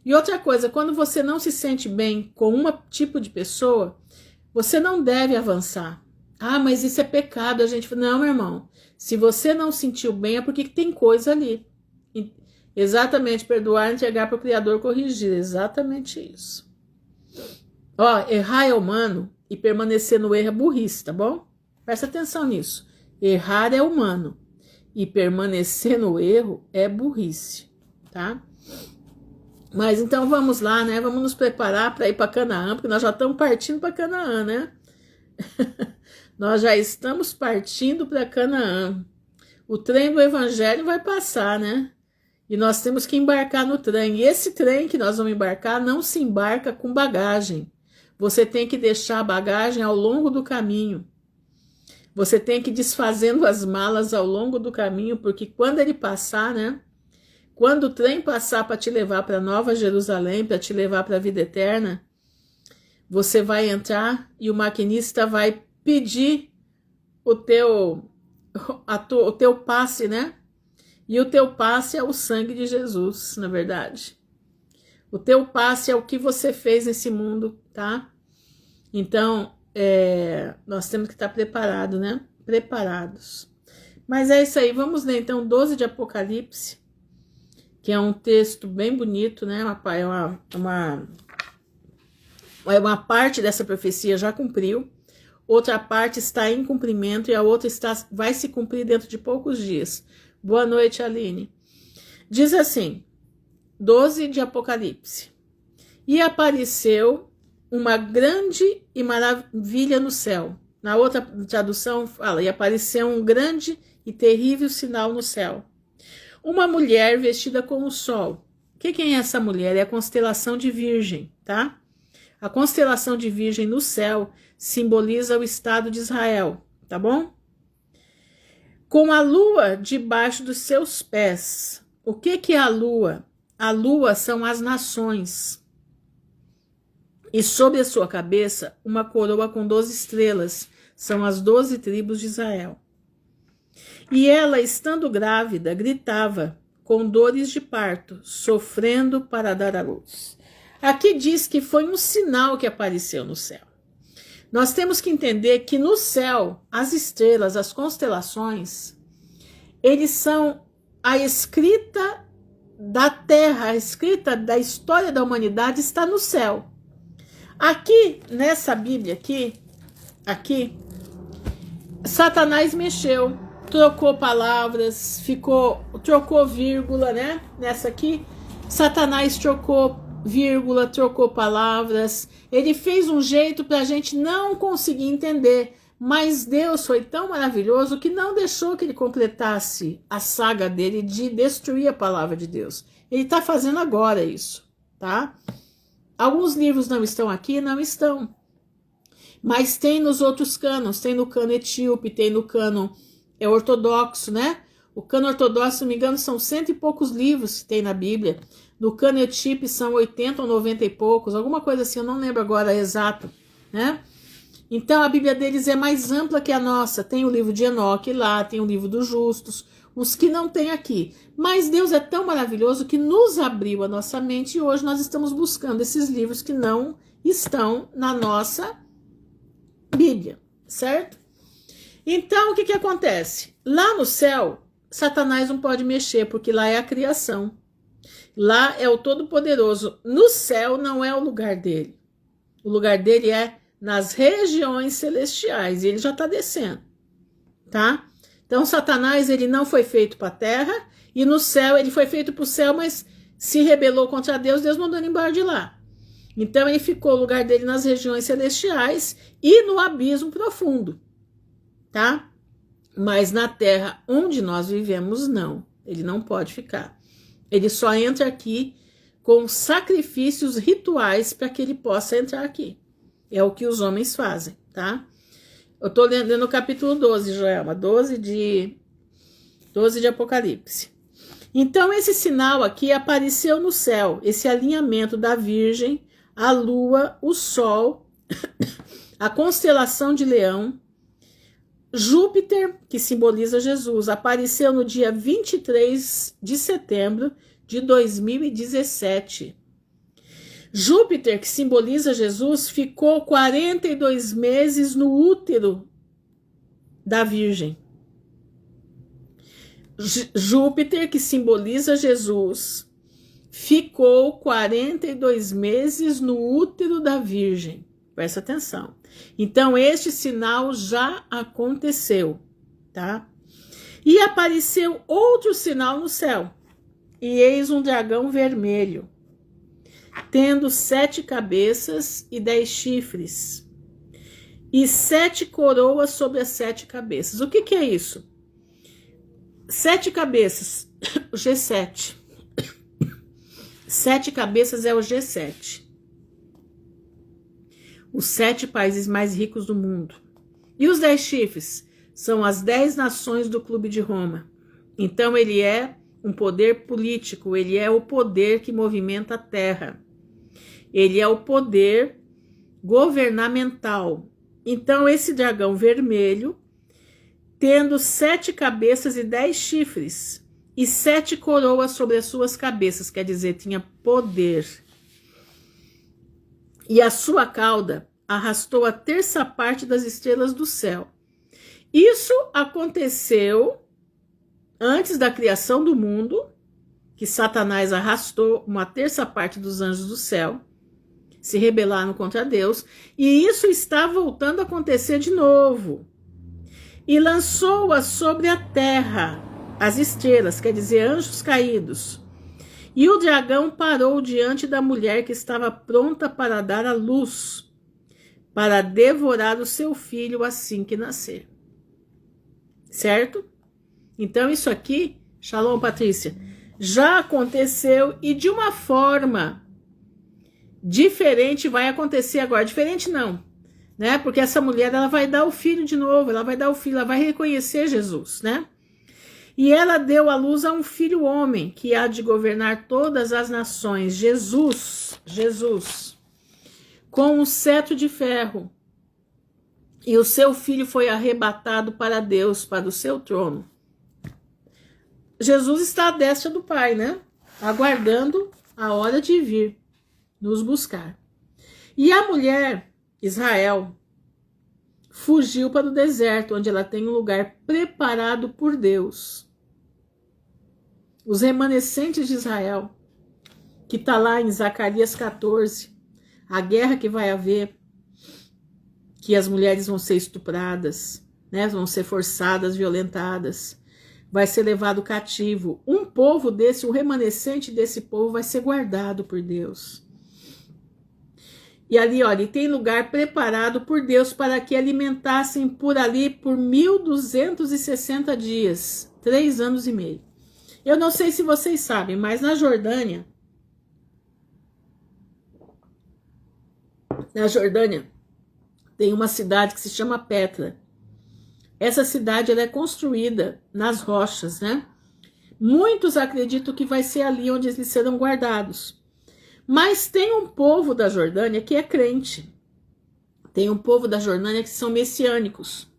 E outra coisa, quando você não se sente bem com um tipo de pessoa, você não deve avançar. Ah, mas isso é pecado. A gente fala, não, meu irmão. Se você não sentiu bem, é porque tem coisa ali. Exatamente, perdoar, entregar para o Criador, corrigir. Exatamente isso. Ó, errar é humano e permanecer no erro é burrice, tá bom? Presta atenção nisso. Errar é humano e permanecer no erro é burrice, tá? Mas então vamos lá, né? Vamos nos preparar para ir para Canaã, porque nós já estamos partindo para Canaã, né? Nós já estamos partindo para Canaã. O trem do evangelho vai passar, né? E nós temos que embarcar no trem. E esse trem que nós vamos embarcar não se embarca com bagagem. Você tem que deixar a bagagem ao longo do caminho. Você tem que ir desfazendo as malas ao longo do caminho, porque quando ele passar, né? Quando o trem passar para te levar para Nova Jerusalém, para te levar para a vida eterna, você vai entrar e o maquinista vai pedir o teu passe, né? E o teu passe é o sangue de Jesus, na verdade. O teu passe é o que você fez nesse mundo, tá? Então, nós temos que estar preparados, né? Preparados. Mas é isso aí, vamos ler então 12 de Apocalipse, que é um texto bem bonito, né? Uma parte dessa profecia já cumpriu, outra parte está em cumprimento e a outra vai se cumprir dentro de poucos dias. Boa noite, Aline. Diz assim, 12 de Apocalipse. E apareceu uma grande e maravilha no céu. Na outra tradução fala, e apareceu um grande e terrível sinal no céu. Uma mulher vestida como o sol. Quem é essa mulher? É a constelação de Virgem, tá? A constelação de Virgem no céu simboliza o Estado de Israel, tá bom? Com a lua debaixo dos seus pés. O que é a lua? A lua são as nações. E sobre a sua cabeça, uma coroa com 12 estrelas. São as 12 tribos de Israel. E ela, estando grávida, gritava com dores de parto, sofrendo para dar à luz. Aqui diz que foi um sinal que apareceu no céu. Nós temos que entender que no céu, as estrelas, as constelações, eles são a escrita da terra, a escrita da história da humanidade está no céu. Aqui, nessa Bíblia, aqui, Satanás mexeu, trocou palavras, trocou vírgula, né? Nessa aqui, Satanás trocou vírgula, trocou palavras. Ele fez um jeito para a gente não conseguir entender. Mas Deus foi tão maravilhoso que não deixou que ele completasse a saga dele de destruir a palavra de Deus. Ele está fazendo agora isso, tá? Alguns livros não estão aqui, não estão. Mas tem nos outros cânones, tem no cano etíope, tem no cano ortodoxo, né? O cano ortodoxo, se não me engano, são 100 e poucos livros que tem na Bíblia. No cano etíope são 80 ou 90 e poucos, alguma coisa assim, eu não lembro agora exato, né? Então a Bíblia deles é mais ampla que a nossa. Tem o livro de Enoque lá, tem o livro dos justos, os que não tem aqui. Mas Deus é tão maravilhoso que nos abriu a nossa mente e hoje nós estamos buscando esses livros que não estão na nossa Bíblia, certo? Então o que acontece? Lá no céu, Satanás não pode mexer, porque lá é a criação. Lá é o Todo-Poderoso. No céu não é o lugar dele. O lugar dele é nas regiões celestiais, e ele já está descendo, tá? Então Satanás, ele não foi feito para a terra, e no céu ele foi feito para o céu, mas se rebelou contra Deus, Deus mandou ele embora de lá. Então ele ficou o lugar dele nas regiões celestiais e no abismo profundo, tá? Mas na terra onde nós vivemos, não, ele não pode ficar. Ele só entra aqui com sacrifícios rituais para que ele possa entrar aqui. É o que os homens fazem, tá? Eu tô lendo no capítulo 12, Joelma, 12 de Apocalipse. Então, esse sinal aqui apareceu no céu, esse alinhamento da Virgem, a Lua, o Sol, a constelação de Leão, Júpiter, que simboliza Jesus, apareceu no dia 23 de setembro de 2017. Júpiter, que simboliza Jesus, ficou 42 meses no útero da Virgem. Júpiter, que simboliza Jesus, ficou 42 meses no útero da Virgem. Presta atenção. Então, este sinal já aconteceu, tá? E apareceu outro sinal no céu. E eis um dragão vermelho, tendo 7 cabeças e 10 chifres, e 7 coroas sobre as 7 cabeças. O que é isso? 7 cabeças, o G7. 7 cabeças é o G7. Os 7 países mais ricos do mundo. E os 10 chifres são as 10 nações do Clube de Roma. Então ele é um poder político, ele é o poder que movimenta a terra. Ele é o poder governamental. Então esse dragão vermelho, tendo 7 cabeças e 10 chifres, e 7 coroas sobre as suas cabeças, quer dizer, tinha poder. E a sua cauda arrastou a terça parte das estrelas do céu. Isso aconteceu antes da criação do mundo, que Satanás arrastou uma terça parte dos anjos do céu, se rebelaram contra Deus, e isso está voltando a acontecer de novo. E lançou-as sobre a terra, as estrelas, quer dizer, anjos caídos. E o dragão parou diante da mulher que estava pronta para dar à luz, para devorar o seu filho assim que nascer. Certo? Então isso aqui, Shalom Patrícia, já aconteceu e de uma forma diferente vai acontecer agora. Diferente não, né? Porque essa mulher, ela vai dar o filho de novo, ela vai dar o filho, ela vai reconhecer Jesus, né? E ela deu à luz a um filho homem, que há de governar todas as nações. Jesus, com um cetro de ferro. E o seu filho foi arrebatado para Deus, para o seu trono. Jesus está à destra do Pai, né? Aguardando a hora de vir nos buscar. E a mulher, Israel, fugiu para o deserto, onde ela tem um lugar preparado por Deus. Os remanescentes de Israel, que está lá em Zacarias 14, a guerra que vai haver, que as mulheres vão ser estupradas, né, vão ser forçadas, violentadas, vai ser levado cativo. Um povo desse, um remanescente desse povo vai ser guardado por Deus. E ali, olha, e tem lugar preparado por Deus para que alimentassem por ali por 1260 dias, 3 anos e meio. Eu não sei se vocês sabem, mas na Jordânia tem uma cidade que se chama Petra. Essa cidade ela é construída nas rochas, né? Muitos acreditam que vai ser ali onde eles serão guardados. Mas tem um povo da Jordânia que é crente. Tem um povo da Jordânia que são messiânicos,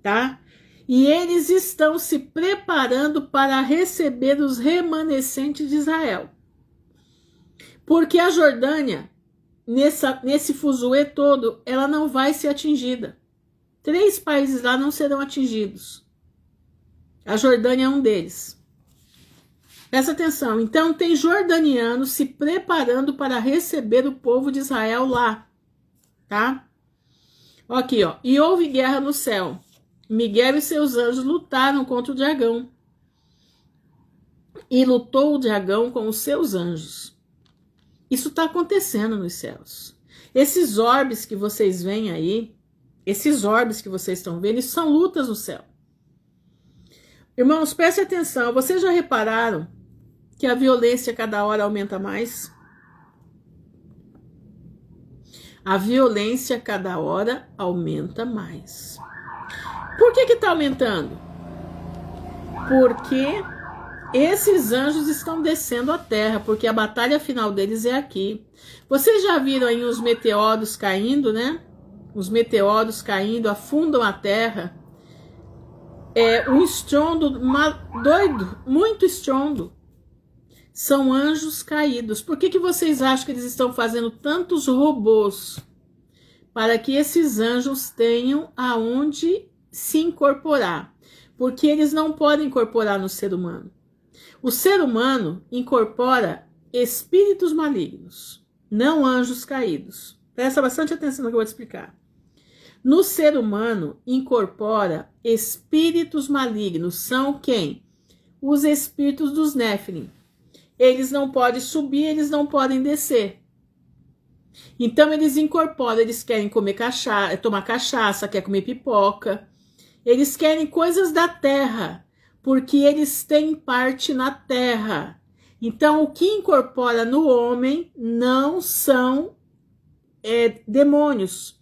tá? E eles estão se preparando para receber os remanescentes de Israel. Porque a Jordânia, nesse fuzuê todo, ela não vai ser atingida. 3 países lá não serão atingidos. A Jordânia é um deles. Presta atenção. Então, tem jordanianos se preparando para receber o povo de Israel lá. Tá? Aqui, ó. E houve guerra no céu. Miguel e seus anjos lutaram contra o dragão. E lutou o dragão com os seus anjos. Isso está acontecendo nos céus. Esses orbes que vocês veem aí, esses orbes que vocês estão vendo, isso são lutas no céu. Irmãos, prestem atenção. Vocês já repararam que a violência cada hora aumenta mais? A violência cada hora aumenta mais. Por que está aumentando? Porque esses anjos estão descendo à terra, porque a batalha final deles é aqui. Vocês já viram aí os meteoros caindo, né? Os meteoros caindo afundam a terra um estrondo doido, muito estrondo. São anjos caídos. Por que vocês acham que eles estão fazendo tantos robôs? Para que esses anjos tenham aonde se incorporar. Porque eles não podem incorporar no ser humano. O ser humano incorpora espíritos malignos, não anjos caídos. Presta bastante atenção no que eu vou te explicar. No ser humano, incorpora espíritos malignos. São quem? Os espíritos dos Néfilim. Eles não podem subir, eles não podem descer. Então, eles incorporam, eles querem comer cachaça, tomar cachaça, querem comer pipoca. Eles querem coisas da terra, porque eles têm parte na terra. Então, o que incorpora no homem não são demônios.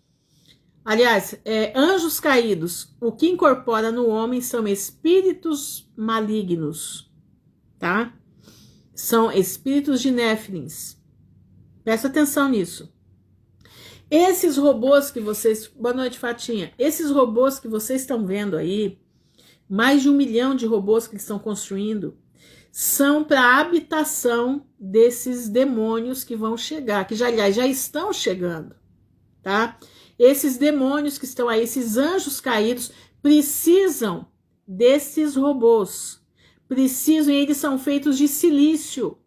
Aliás, anjos caídos. O que incorpora no homem são espíritos malignos, tá? São espíritos de Néfilins. Presta atenção nisso. Esses robôs que vocês... Boa noite, Fatinha. Esses robôs que vocês estão vendo aí, mais de 1 milhão de robôs que eles estão construindo, são para a habitação desses demônios que vão chegar, que já, aliás, já estão chegando, tá? Esses demônios que estão aí, esses anjos caídos, precisam desses robôs. Precisam, e eles são feitos de silício,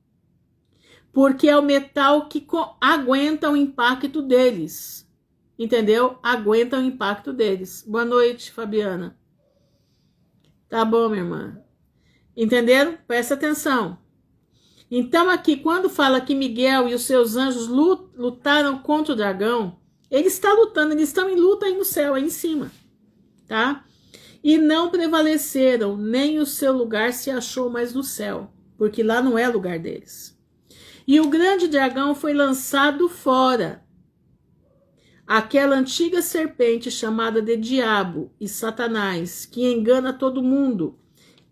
porque é o metal que aguenta o impacto deles. Entendeu? Aguenta o impacto deles. Boa noite, Fabiana. Tá bom, minha irmã. Entenderam? Presta atenção. Então aqui, quando fala que Miguel e os seus anjos lutaram contra o dragão, ele está lutando, eles estão em luta aí no céu, aí em cima, tá? E não prevaleceram, nem o seu lugar se achou mais no céu, porque lá não é lugar deles. E o grande dragão foi lançado fora, aquela antiga serpente chamada de Diabo e Satanás, que engana todo mundo.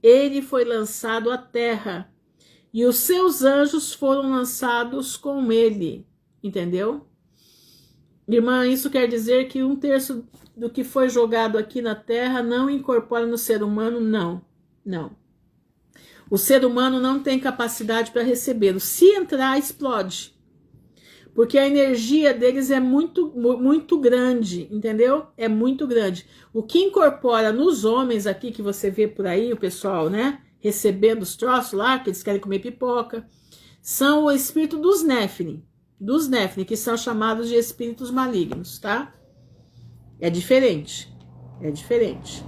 Ele foi lançado à terra, e os seus anjos foram lançados com ele, entendeu? Irmã, isso quer dizer que 1/3 do que foi jogado aqui na terra não incorpora no ser humano? Não, não. O ser humano não tem capacidade para recebê-lo. Se entrar, explode. Porque a energia deles é muito, muito grande, entendeu? É muito grande. O que incorpora nos homens aqui, que você vê por aí, o pessoal, né? Recebendo os troços lá, que eles querem comer pipoca, são o espírito dos Néfilim. Dos Néfilim, que são chamados de espíritos malignos, tá? É diferente. É diferente.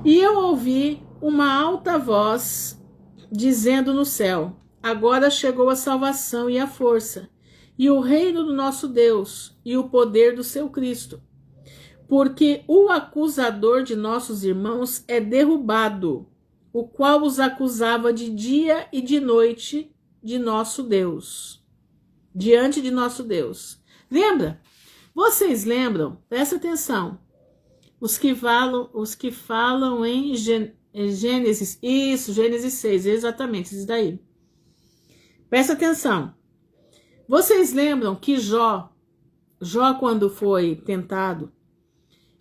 E eu ouvi uma alta voz dizendo no céu: agora chegou a salvação e a força, e o reino do nosso Deus, e o poder do seu Cristo. Porque o acusador de nossos irmãos é derrubado, o qual os acusava de dia e de noite de nosso Deus. Diante de nosso Deus. Lembra? Vocês lembram? Presta atenção. Os que falam em Gênesis. Isso, Gênesis 6, exatamente, isso daí. Presta atenção. Vocês lembram que Jó quando foi tentado,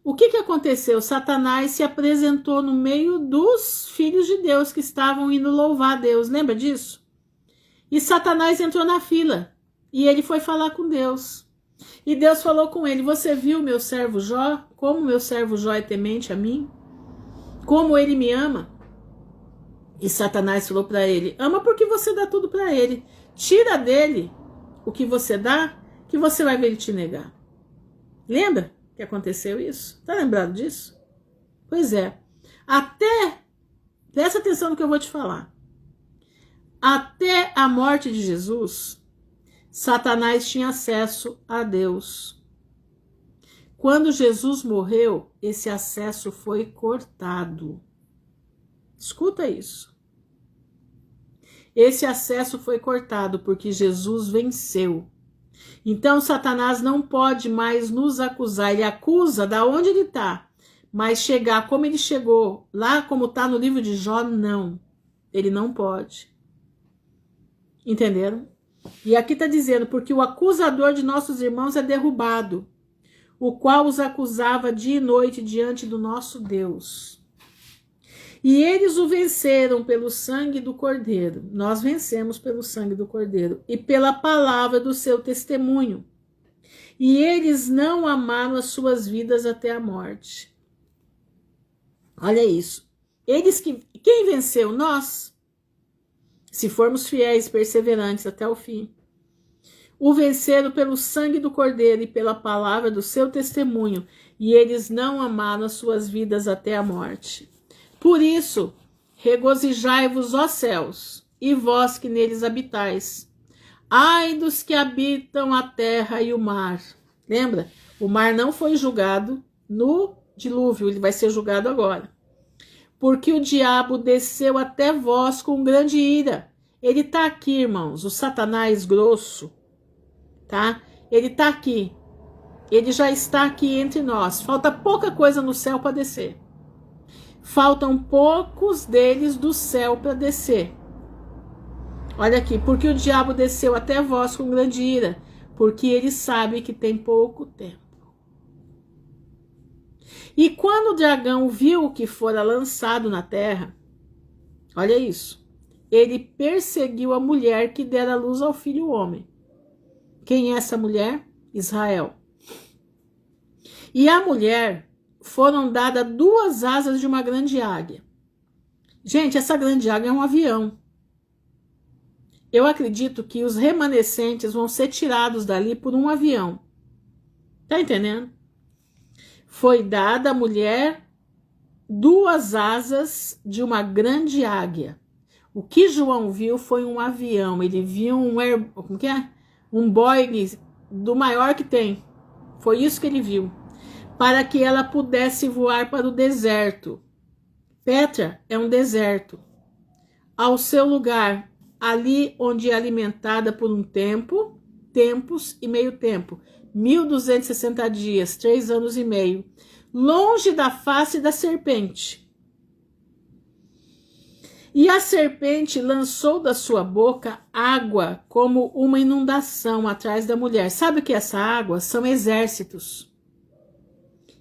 o que aconteceu? Satanás se apresentou no meio dos filhos de Deus que estavam indo louvar a Deus. Lembra disso? E Satanás entrou na fila. E ele foi falar com Deus. E Deus falou com ele: você viu meu servo Jó? Como meu servo Jó é temente a mim? Como ele me ama? E Satanás falou para ele: ama porque você dá tudo para ele. Tira dele o que você dá, que você vai ver ele te negar. Lembra que aconteceu isso? Tá lembrado disso? Pois é. Presta atenção no que eu vou te falar. Até a morte de Jesus, Satanás tinha acesso a Deus. Quando Jesus morreu, esse acesso foi cortado. Escuta isso. Esse acesso foi cortado porque Jesus venceu. Então Satanás não pode mais nos acusar. Ele acusa da onde ele está, mas chegar como ele chegou, lá como está no livro de Jó, não. Ele não pode. Entenderam? E aqui está dizendo: porque o acusador de nossos irmãos é derrubado, o qual os acusava dia e noite diante do nosso Deus. E eles o venceram pelo sangue do Cordeiro. Nós vencemos pelo sangue do Cordeiro e pela palavra do seu testemunho. E eles não amaram as suas vidas até a morte. Olha isso. Quem venceu? Nós. Se formos fiéis, perseverantes até o fim. O venceram pelo sangue do Cordeiro e pela palavra do seu testemunho. E eles não amaram as suas vidas até a morte. Por isso, regozijai-vos, ó céus, e vós que neles habitais. Ai dos que habitam a terra e o mar. Lembra? O mar não foi julgado no dilúvio, ele vai ser julgado agora. Porque o diabo desceu até vós com grande ira. Ele está aqui, irmãos, o Satanás grosso, tá? Ele está aqui. Ele já está aqui entre nós. Falta pouca coisa no céu para descer. Faltam poucos deles do céu para descer. Olha aqui, porque o diabo desceu até vós com grande ira, porque ele sabe que tem pouco tempo. E quando o dragão viu que fora lançado na terra, olha isso, ele perseguiu a mulher que dera luz ao filho homem. Quem é essa mulher? Israel. E a mulher foram dadas 2 asas de uma grande águia. Gente, essa grande águia é um avião. Eu acredito que os remanescentes vão ser tirados dali por um avião. Tá entendendo? Foi dada à mulher 2 asas de uma grande águia. O que João viu foi um avião. Ele viu um Boeing do maior que tem. Foi isso que ele viu. Para que ela pudesse voar para o deserto. Petra é um deserto. Ao seu lugar, ali onde é alimentada por um tempo, tempos e meio tempo. 1260 dias, 3 anos e meio. Longe da face da serpente. E a serpente lançou da sua boca água como uma inundação atrás da mulher. Sabe o que é essa água? São exércitos.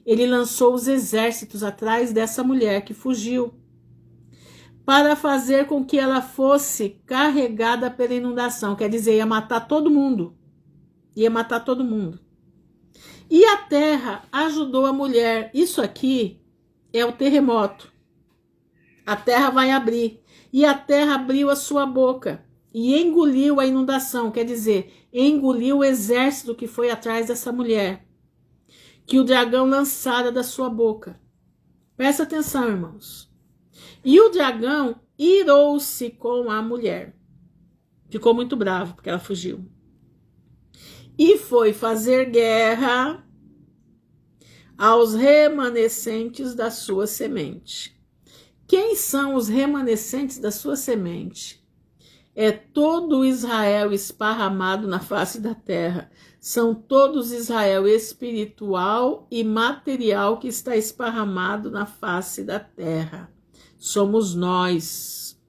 Ele lançou os exércitos atrás dessa mulher que fugiu, para fazer com que ela fosse carregada pela inundação. Quer dizer, ia matar todo mundo. Ia matar todo mundo. E a terra ajudou a mulher. Isso aqui é o terremoto. A terra vai abrir. E a terra abriu a sua boca e engoliu a inundação. Quer dizer, engoliu o exército que foi atrás dessa mulher, que o dragão lançara da sua boca. Presta atenção, irmãos. E o dragão irou-se com a mulher. Ficou muito bravo porque ela fugiu. E foi fazer guerra aos remanescentes da sua semente. Quem são os remanescentes da sua semente? É todo Israel esparramado na face da terra. São todos Israel espiritual e material que está esparramado na face da terra. Somos nós,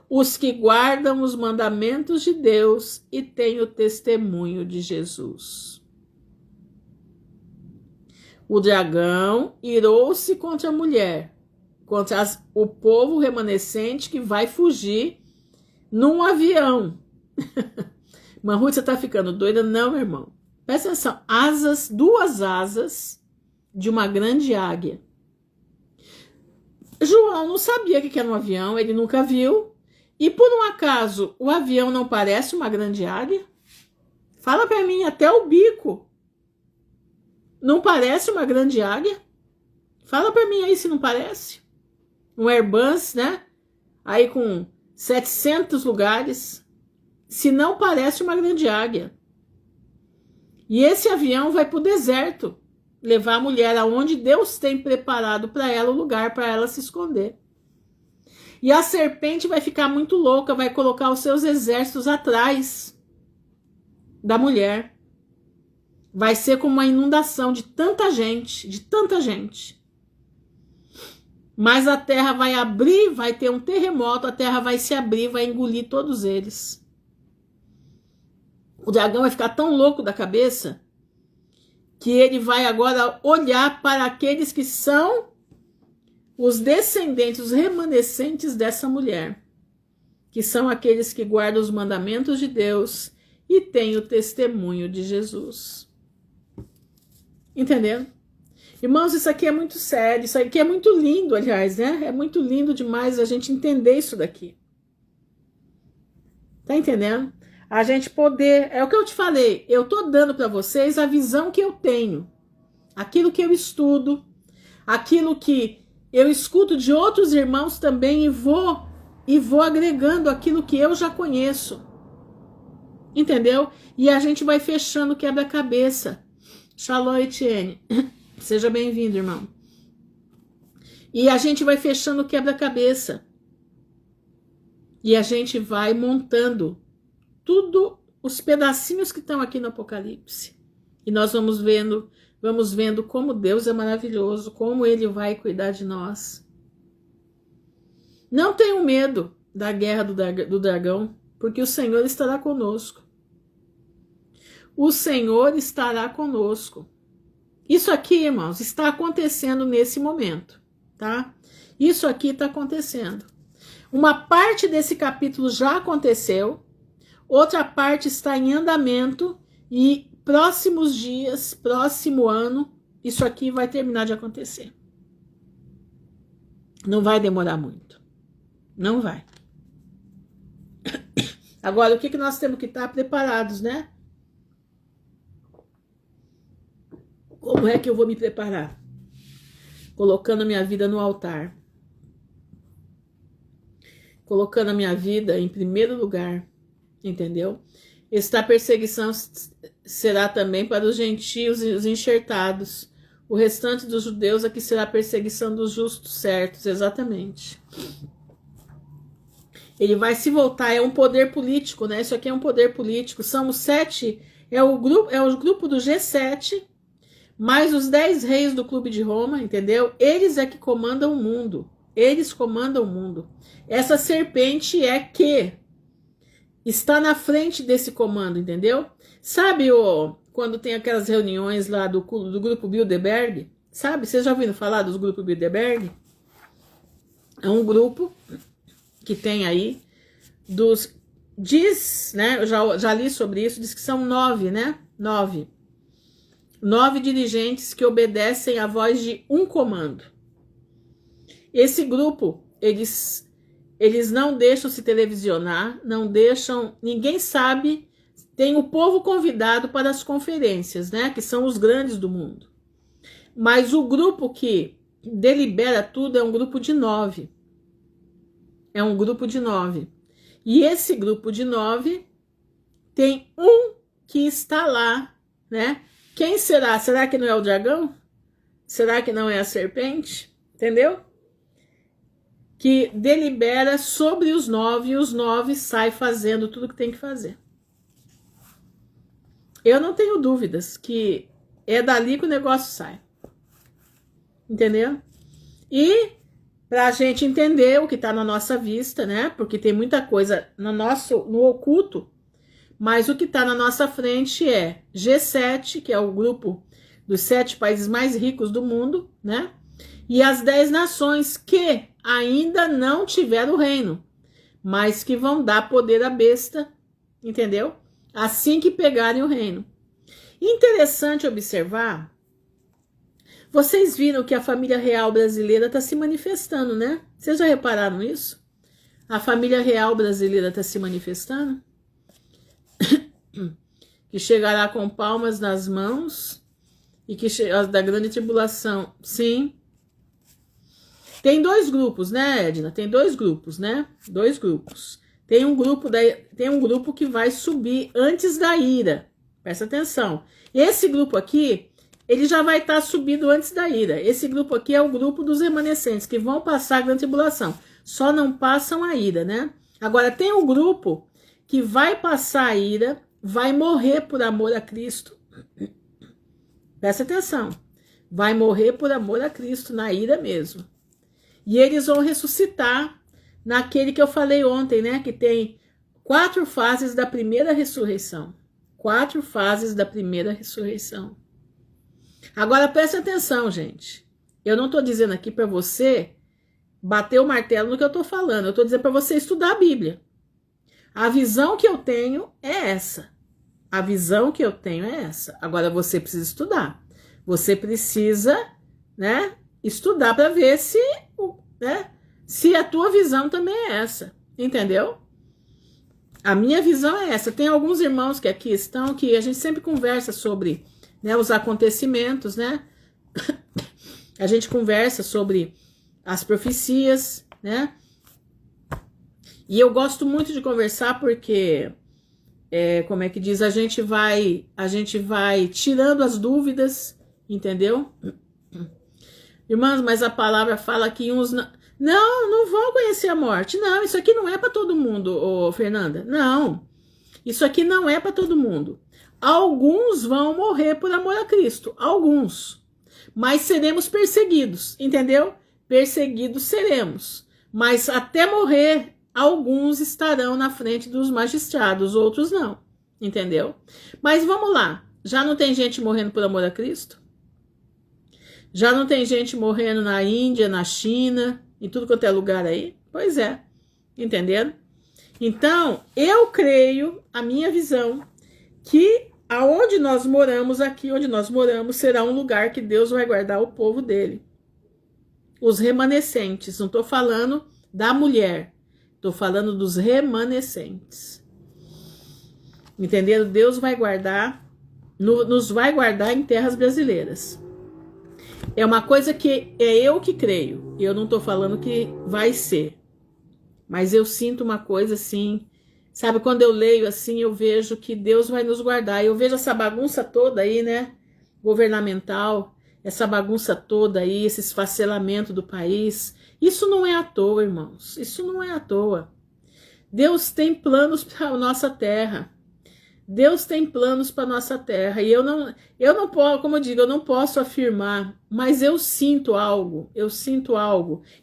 os que guardam os mandamentos de Deus e têm o testemunho de Jesus. O dragão irou-se contra a mulher, contra o povo remanescente que vai fugir num avião. Ruth, você está ficando doida? Não, meu irmão. Presta atenção. 2 asas de uma grande águia. João não sabia o que era um avião, ele nunca viu. E por um acaso, o avião não parece uma grande águia? Fala para mim, até o bico não parece uma grande águia? Fala para mim aí se não parece. Um Airbus, né? Aí com 700 lugares. Se não parece uma grande águia. E esse avião vai para o deserto, levar a mulher aonde Deus tem preparado para ela o lugar para ela se esconder. E a serpente vai ficar muito louca, vai colocar os seus exércitos atrás da mulher. Vai ser como uma inundação de tanta gente, Mas a terra vai abrir, vai ter um terremoto, a terra vai se abrir, vai engolir todos eles. O dragão vai ficar tão louco da cabeça que ele vai agora olhar para aqueles que são os descendentes, os remanescentes dessa mulher, que são aqueles que guardam os mandamentos de Deus e têm o testemunho de Jesus. Entendendo? Irmãos, isso aqui é muito sério, isso aqui é muito lindo, aliás, né? É muito lindo demais a gente entender isso daqui. Tá entendendo? A gente poder, é o que eu te falei, eu tô dando para vocês a visão que eu tenho, aquilo que eu estudo, aquilo que eu escuto de outros irmãos também e vou agregando aquilo que eu já conheço. Entendeu? E a gente vai fechando o quebra-cabeça. Shalom, Etienne. Seja bem-vindo, irmão. E a gente vai fechando o quebra-cabeça. E a gente vai montando tudo, os pedacinhos que estão aqui no Apocalipse. E nós vamos vendo como Deus é maravilhoso, como Ele vai cuidar de nós. Não tenham medo da guerra do dragão, porque o Senhor estará conosco. O Senhor estará conosco. Isso aqui, irmãos, está acontecendo nesse momento, tá? Isso aqui está acontecendo. Uma parte desse capítulo já aconteceu, outra parte está em andamento e próximos dias, próximo ano, isso aqui vai terminar de acontecer. Não vai demorar muito. Não vai. Agora, o que nós temos que estar preparados, né? Como é que eu vou me preparar? Colocando a minha vida no altar. Colocando a minha vida em primeiro lugar. Entendeu? Esta perseguição será também para os gentios e os enxertados. O restante dos judeus aqui será a perseguição dos justos certos. Exatamente. Ele vai se voltar, é um poder político, né? Isso aqui é um poder político. São os 7, é o grupo do G7, mais os 10 reis do Clube de Roma, entendeu? Eles é que comandam o mundo. Eles comandam o mundo. Essa serpente é que está na frente desse comando, entendeu? Sabe quando tem aquelas reuniões lá do grupo Bilderberg? Sabe? Vocês já ouviram falar dos grupos Bilderberg? É um grupo que tem aí diz, né? Eu já li sobre isso, diz que são 9, né? 9 dirigentes que obedecem à voz de um comando. Esse grupo, eles não deixam se televisionar, não deixam, ninguém sabe, tem o povo convidado para as conferências, né, que são os grandes do mundo. Mas o grupo que delibera tudo é um grupo de 9. É um grupo de 9. E esse grupo de 9 tem um que está lá, né? Quem será? Será que não é o dragão? Será que não é a serpente? Entendeu? Que delibera sobre os 9 e os 9 saem fazendo tudo que tem que fazer. Eu não tenho dúvidas que é dali que o negócio sai. Entendeu? E para a gente entender o que está na nossa vista, né? Porque tem muita coisa no oculto, mas o que está na nossa frente é G7, que é o grupo dos 7 países mais ricos do mundo, né? E as 10 nações que ainda não tiveram o reino, mas que vão dar poder à besta, entendeu? Assim que pegarem o reino. Interessante observar, vocês viram que a família real brasileira está se manifestando, né? Vocês já repararam isso? A família real brasileira está se manifestando? Que chegará com palmas nas mãos e que da grande tribulação. Sim. Tem 2 grupos, né, Edna? Tem 2 grupos, né? 2 grupos. Tem um grupo que vai subir antes da ira. Presta atenção. Esse grupo aqui, ele já vai estar subido antes da ira. Esse grupo aqui é o grupo dos remanescentes, que vão passar a grande tribulação. Só não passam a ira, né? Agora, tem um grupo que vai passar a ira, vai morrer por amor a Cristo. Presta atenção. Vai morrer por amor a Cristo, na ira mesmo. E eles vão ressuscitar naquele que eu falei ontem, né? Que tem 4 fases da primeira ressurreição. 4 fases da primeira ressurreição. Agora preste atenção, gente. Eu não estou dizendo aqui para você bater o martelo no que eu tô falando. Eu tô dizendo para você estudar a Bíblia. A visão que eu tenho é essa. A visão que eu tenho é essa. Agora você precisa estudar. Você precisa, né, estudar para ver se, né, se a tua visão também é essa. Entendeu? A minha visão é essa. Tem alguns irmãos que aqui estão, que a gente sempre conversa sobre, né, os acontecimentos, né? A gente conversa sobre as profecias, né? E eu gosto muito de conversar porque, como é que diz, a gente vai tirando as dúvidas, entendeu? Irmãs, mas a palavra fala que uns não vão conhecer a morte. Não, isso aqui não é para todo mundo, ô Fernanda. Não, isso aqui não é para todo mundo. Alguns vão morrer por amor a Cristo, alguns. Mas seremos perseguidos, entendeu? Perseguidos seremos. Mas até morrer, alguns estarão na frente dos magistrados, outros não, entendeu? Mas vamos lá, já não tem gente morrendo por amor a Cristo? Já não tem gente morrendo na Índia, na China, em tudo quanto é lugar aí? Pois é, entenderam? Então, eu creio, a minha visão, que aonde nós moramos, aqui onde nós moramos, será um lugar que Deus vai guardar o povo dele. Os remanescentes, não estou falando da mulher, estou falando dos remanescentes. Entenderam? Deus vai guardar, nos vai guardar em terras brasileiras. É uma coisa que é eu que creio. Eu não estou falando que vai ser. Mas eu sinto uma coisa assim. Sabe, quando eu leio assim, eu vejo que Deus vai nos guardar. Eu vejo essa bagunça toda aí, né? Governamental. Essa bagunça toda aí, esse esfacelamento do país. Isso não é à toa, irmãos. Isso não é à toa. Deus tem planos para a nossa terra. Deus tem planos para nossa terra e eu não posso, como eu digo, eu não posso afirmar, mas eu sinto algo,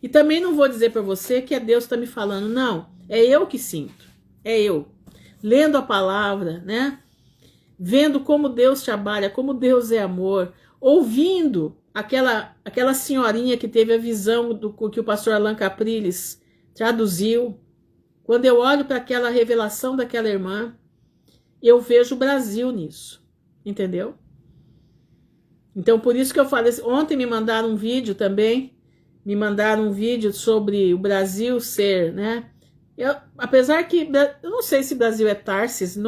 e também não vou dizer para você que é Deus que está me falando, não, é eu que sinto, é eu, lendo a palavra, né, vendo como Deus trabalha, como Deus é amor, ouvindo aquela senhorinha que teve a visão do que o pastor Alan Capriles traduziu, quando eu olho para aquela revelação daquela irmã, eu vejo o Brasil nisso, entendeu? Então, por isso que eu falei, ontem me mandaram um vídeo também, sobre o Brasil ser, né? Apesar que, eu não sei se Brasil é Tarsis,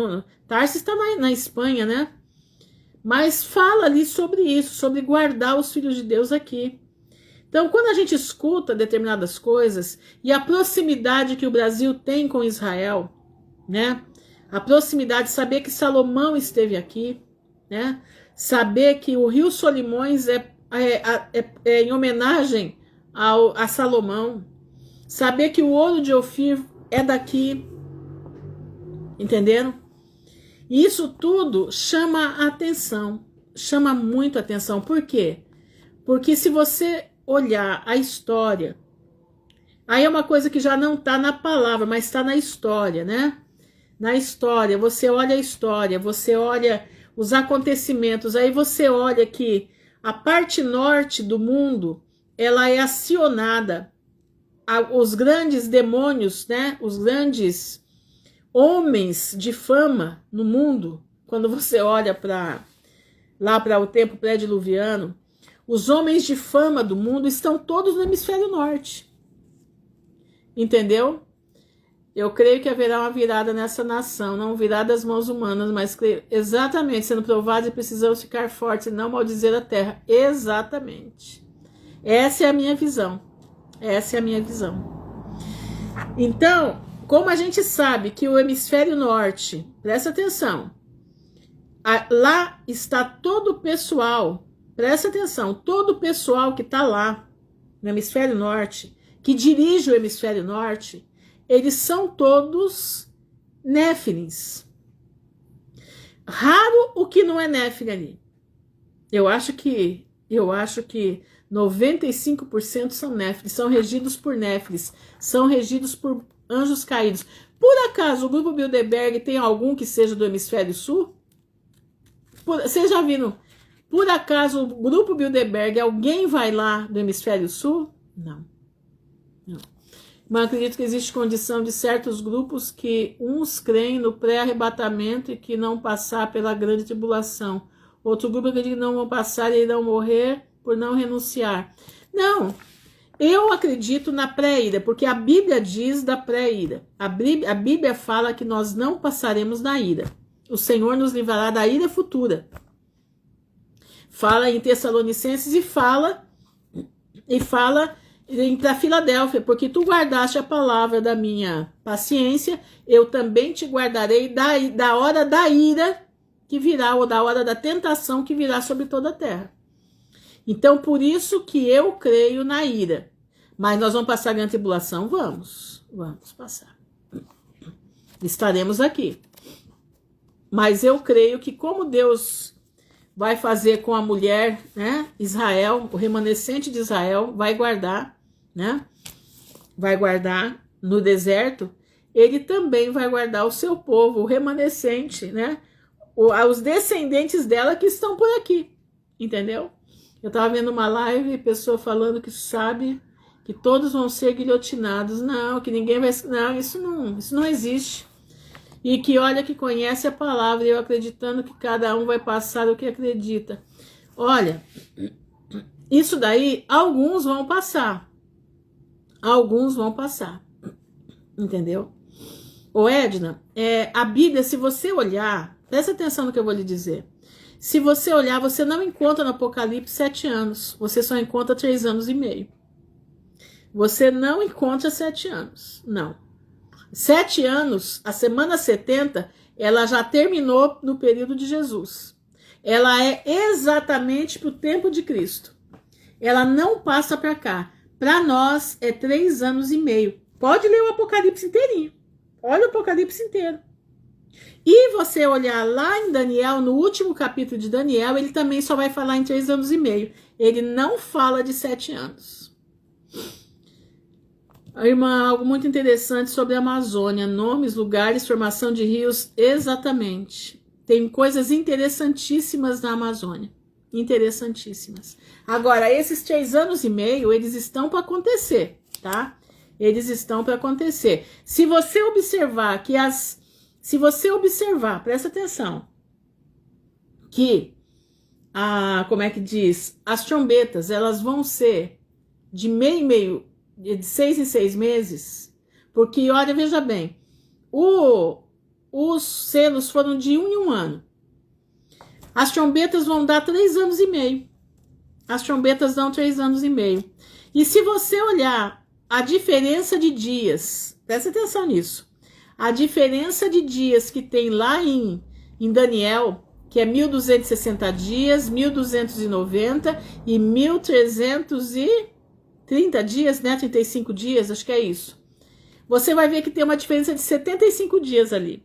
Tarsis está na Espanha, né? Mas fala ali sobre isso, sobre guardar os filhos de Deus aqui. Então, quando a gente escuta determinadas coisas, e a proximidade que o Brasil tem com Israel, né? A proximidade, saber que Salomão esteve aqui, né? Saber que o Rio Solimões é em homenagem a Salomão. Saber que o ouro de Ofir é daqui. Entenderam? E isso tudo chama a atenção. Chama muito a atenção. Por quê? Porque se você olhar a história, aí é uma coisa que já não está na palavra, mas está na história, né? Na história, você olha a história, você olha os acontecimentos, aí você olha que a parte norte do mundo, ela é acionada, os grandes demônios, né? Os grandes homens de fama no mundo, quando você olha lá para o tempo pré-diluviano, os homens de fama do mundo estão todos no hemisfério norte. Entendeu? Eu creio que haverá uma virada nessa nação, não virada das mãos humanas, mas creio, exatamente, sendo provados e precisamos ficar fortes e não maldizer a terra. Exatamente. Essa é a minha visão. Essa é a minha visão. Então, como a gente sabe que o hemisfério norte, presta atenção, lá está todo o pessoal, presta atenção, todo o pessoal que está lá no hemisfério norte, que dirige o hemisfério norte, eles são todos néfilins. Raro o que não é néfilin ali. Eu acho que 95% são néfilins, são regidos por néfilins, são regidos por anjos caídos. Por acaso o grupo Bilderberg tem algum que seja do hemisfério sul? Vocês já viram? Por acaso o grupo Bilderberg, alguém vai lá do hemisfério sul? Não. Não. Mas acredito que existe condição de certos grupos que uns creem no pré-arrebatamento e que não passar pela grande tribulação. Outro grupo acredita que não vão passar e irão morrer por não renunciar. Não, eu acredito na pré-ida, porque a Bíblia diz da pré-ida. A Bíblia fala que nós não passaremos na ira. O Senhor nos livrará da ira futura. Fala em Tessalonicenses e fala para Filadélfia, porque tu guardaste a palavra da minha paciência, eu também te guardarei da hora da ira que virá, ou da hora da tentação que virá sobre toda a terra. Então, por isso que eu creio na ira. Mas nós vamos passar a grande tribulação? Vamos passar. Estaremos aqui. Mas eu creio que como Deus vai fazer com a mulher, né, Israel, o remanescente de Israel, vai guardar, né, vai guardar no deserto, ele também vai guardar o seu povo, o remanescente, né, os descendentes dela que estão por aqui, entendeu? Eu estava vendo uma live, pessoa falando que sabe que todos vão ser guilhotinados. Não, que ninguém vai... Não, isso não existe. E que olha que conhece a palavra, eu acreditando que cada um vai passar o que acredita. Olha, isso daí, alguns vão passar. Alguns vão passar. Entendeu? Ô Edna, a Bíblia, se você olhar, presta atenção no que eu vou lhe dizer. Se você olhar, você não encontra no Apocalipse 7 anos. Você só encontra 3 anos e meio. Você não encontra 7 anos. Não. 7 anos, a semana 70, ela já terminou no período de Jesus. Ela é exatamente para o tempo de Cristo. Ela não passa para cá. Para nós é 3 anos e meio. Pode ler o Apocalipse inteirinho. Olha o Apocalipse inteiro. E você olhar lá em Daniel, no último capítulo de Daniel, ele também só vai falar em 3 anos e meio. Ele não fala de 7 anos. Irmã, algo muito interessante sobre a Amazônia. Nomes, lugares, formação de rios, exatamente. Tem coisas interessantíssimas na Amazônia. Interessantíssimas. Agora, esses 3 anos e meio, eles estão para acontecer, tá? Eles estão para acontecer. Se você observar que presta atenção, que como é que diz? As trombetas, elas vão ser de meio, de 6 em 6 meses, porque, olha, veja bem, os selos foram de 1 em 1 ano. As trombetas vão dar 3 anos e meio. As trombetas dão 3 anos e meio. E se você olhar a diferença de dias, presta atenção nisso, a diferença de dias que tem lá em Daniel, que é 1260 dias, 1290 e 1330 dias, né? 35 dias, acho que é isso. Você vai ver que tem uma diferença de 75 dias ali,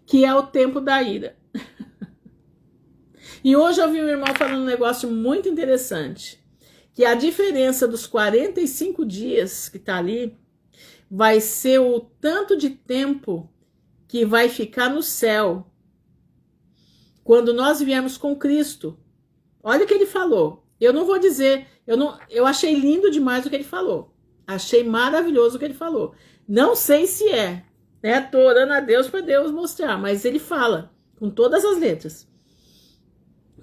que é o tempo da ira. E hoje eu vi um irmão falando um negócio muito interessante, que a diferença dos 45 dias que tá ali vai ser o tanto de tempo que vai ficar no céu quando nós viemos com Cristo. Olha o que ele falou. Eu não vou dizer, eu achei lindo demais o que ele falou. Achei maravilhoso o que ele falou. Não sei se é, né? Tô orando a Deus para Deus mostrar, mas ele fala com todas as letras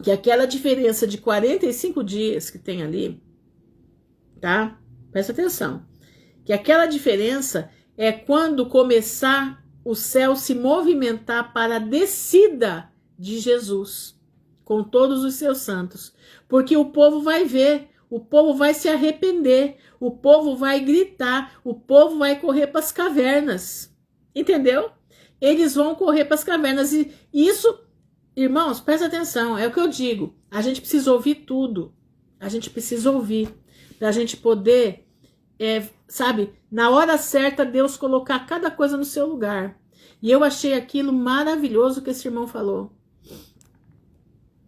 que aquela diferença de 45 dias que tem ali, tá? Presta atenção. Que aquela diferença é quando começar o céu se movimentar para a descida de Jesus, com todos os seus santos. Porque o povo vai ver, o povo vai se arrepender, o povo vai gritar, o povo vai correr para as cavernas. Entendeu? Eles vão correr para as cavernas. E isso, irmãos, presta atenção, é o que eu digo. A gente precisa ouvir tudo. A gente precisa ouvir, para a gente poder... sabe, na hora certa Deus colocar cada coisa no seu lugar. E eu achei aquilo maravilhoso que esse irmão falou.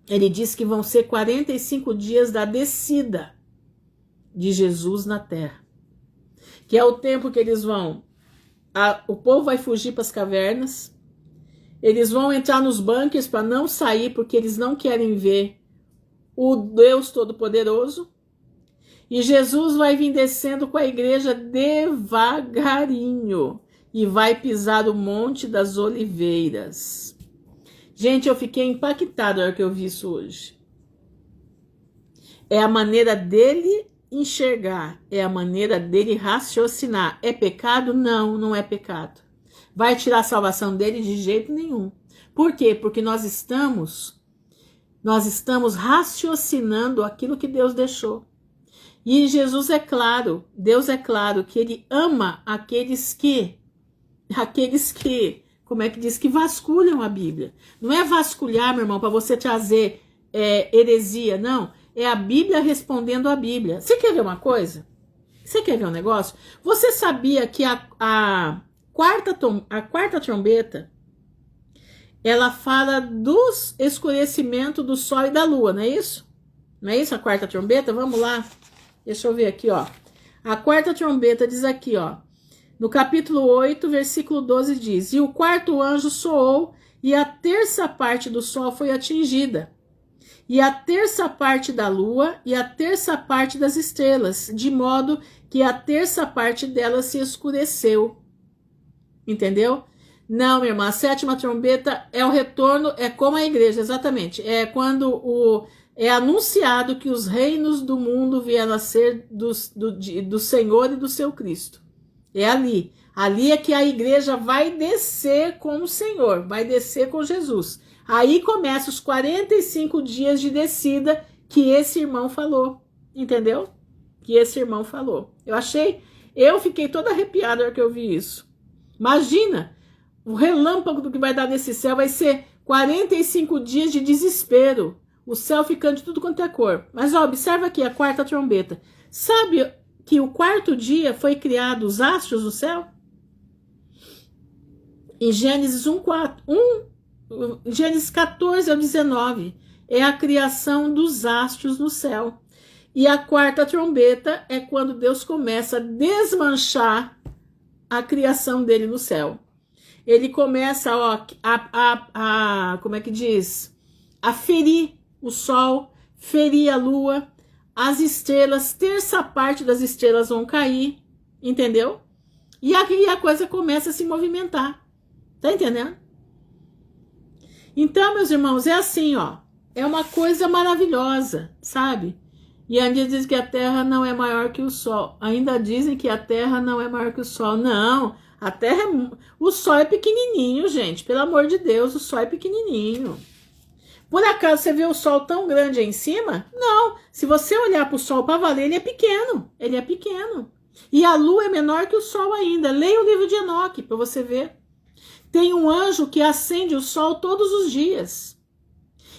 Ele disse que vão ser 45 dias da descida de Jesus na terra, que é o tempo que eles vão, o povo vai fugir para as cavernas, eles vão entrar nos bunkers para não sair, porque eles não querem ver o Deus Todo-Poderoso. E Jesus vai vir descendo com a igreja devagarinho e vai pisar o Monte das Oliveiras. Gente, eu fiquei impactada na hora que eu vi isso hoje. É a maneira dele enxergar, é a maneira dele raciocinar. É pecado? Não, não é pecado. Vai tirar a salvação dele de jeito nenhum. Por quê? Porque nós estamos raciocinando aquilo que Deus deixou. E Jesus é claro, Deus é claro que ele ama aqueles que, como é que diz, que vasculham a Bíblia. Não é vasculhar, meu irmão, para você trazer heresia, não. É a Bíblia respondendo a Bíblia. Você quer ver uma coisa? Você quer ver um negócio? Você sabia que a quarta trombeta, ela fala dos escurecimento do sol e da lua, não é isso? Não é isso a quarta trombeta? Vamos lá. Deixa eu ver aqui, ó. A quarta trombeta diz aqui, ó. No capítulo 8, versículo 12 diz: E o quarto anjo soou, e a terça parte do sol foi atingida, e a terça parte da lua, e a terça parte das estrelas, de modo que a terça parte delas se escureceu. Entendeu? Não, minha irmã, a sétima trombeta é o retorno, é como a igreja, exatamente. É quando é anunciado que os reinos do mundo vieram a ser do Senhor e do seu Cristo. É ali. Ali é que a igreja vai descer com o Senhor, vai descer com Jesus. Aí começa os 45 dias de descida que esse irmão falou. Entendeu? Que esse irmão falou. Eu fiquei toda arrepiada na hora que eu vi isso. Imagina, o relâmpago do que vai dar nesse céu vai ser 45 dias de desespero. O céu ficando de tudo quanto é cor. Mas ó, observa aqui a quarta trombeta. Sabe que o quarto dia foi criado os astros do céu? Em Gênesis 1, Gênesis 14 ao 19 é a criação dos astros no céu. E a quarta trombeta é quando Deus começa a desmanchar a criação dele no céu. Ele começa, ó, como é que diz? A ferir o sol, ferir a lua, as estrelas, terça parte das estrelas vão cair, entendeu? E aqui a coisa começa a se movimentar. Tá entendendo? Então, meus irmãos, é assim, ó. É uma coisa maravilhosa, sabe? E ainda diz que a Terra não é maior que o Sol. Ainda dizem que a Terra não é maior que o Sol. Não, a Terra o Sol é pequenininho, gente. Pelo amor de Deus, o Sol é pequenininho. Por acaso você vê o Sol tão grande aí em cima? Não. Se você olhar para o Sol para valer, ele é pequeno. Ele é pequeno. E a Lua é menor que o Sol ainda. Leia o livro de Enoque para você ver. Tem um anjo que acende o Sol todos os dias.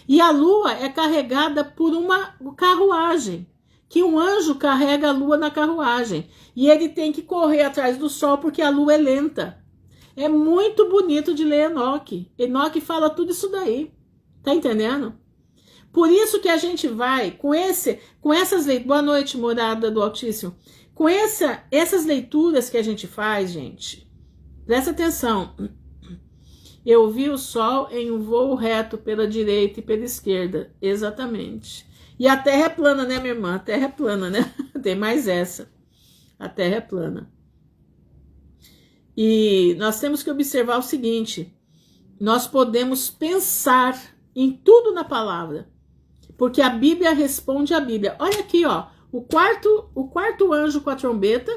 E a Lua é carregada por uma carruagem. Que um anjo carrega a Lua na carruagem. E ele tem que correr atrás do Sol porque a Lua é lenta. É muito bonito de ler Enoque. Enoque fala tudo isso daí. Tá entendendo? Por isso que a gente vai com essas leituras. Boa noite, morada do Altíssimo. Com essas leituras que a gente faz, gente, presta atenção. Eu vi o sol em um voo reto pela direita e pela esquerda. Exatamente. E a Terra é plana, né, minha irmã? A Terra é plana, né? Tem mais essa. A Terra é plana. E nós temos que observar o seguinte. Nós podemos pensar em tudo na palavra, porque a Bíblia responde à Bíblia. Olha aqui, ó, o quarto anjo com a trombeta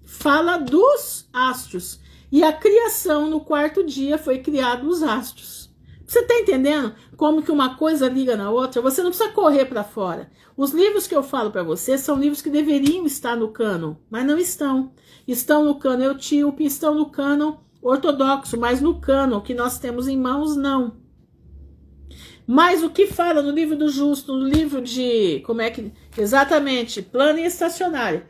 fala dos astros, e a criação no quarto dia foi criado os astros. Você tá entendendo como que uma coisa liga na outra? Você não precisa correr para fora. Os livros que eu falo para você são livros que deveriam estar no cânon, mas não estão. Estão no cânon etíope, estão no cânon ortodoxo, mas no cânon que nós temos em mãos, não. Mas o que fala no livro do justo, no livro de, exatamente, plano e estacionário,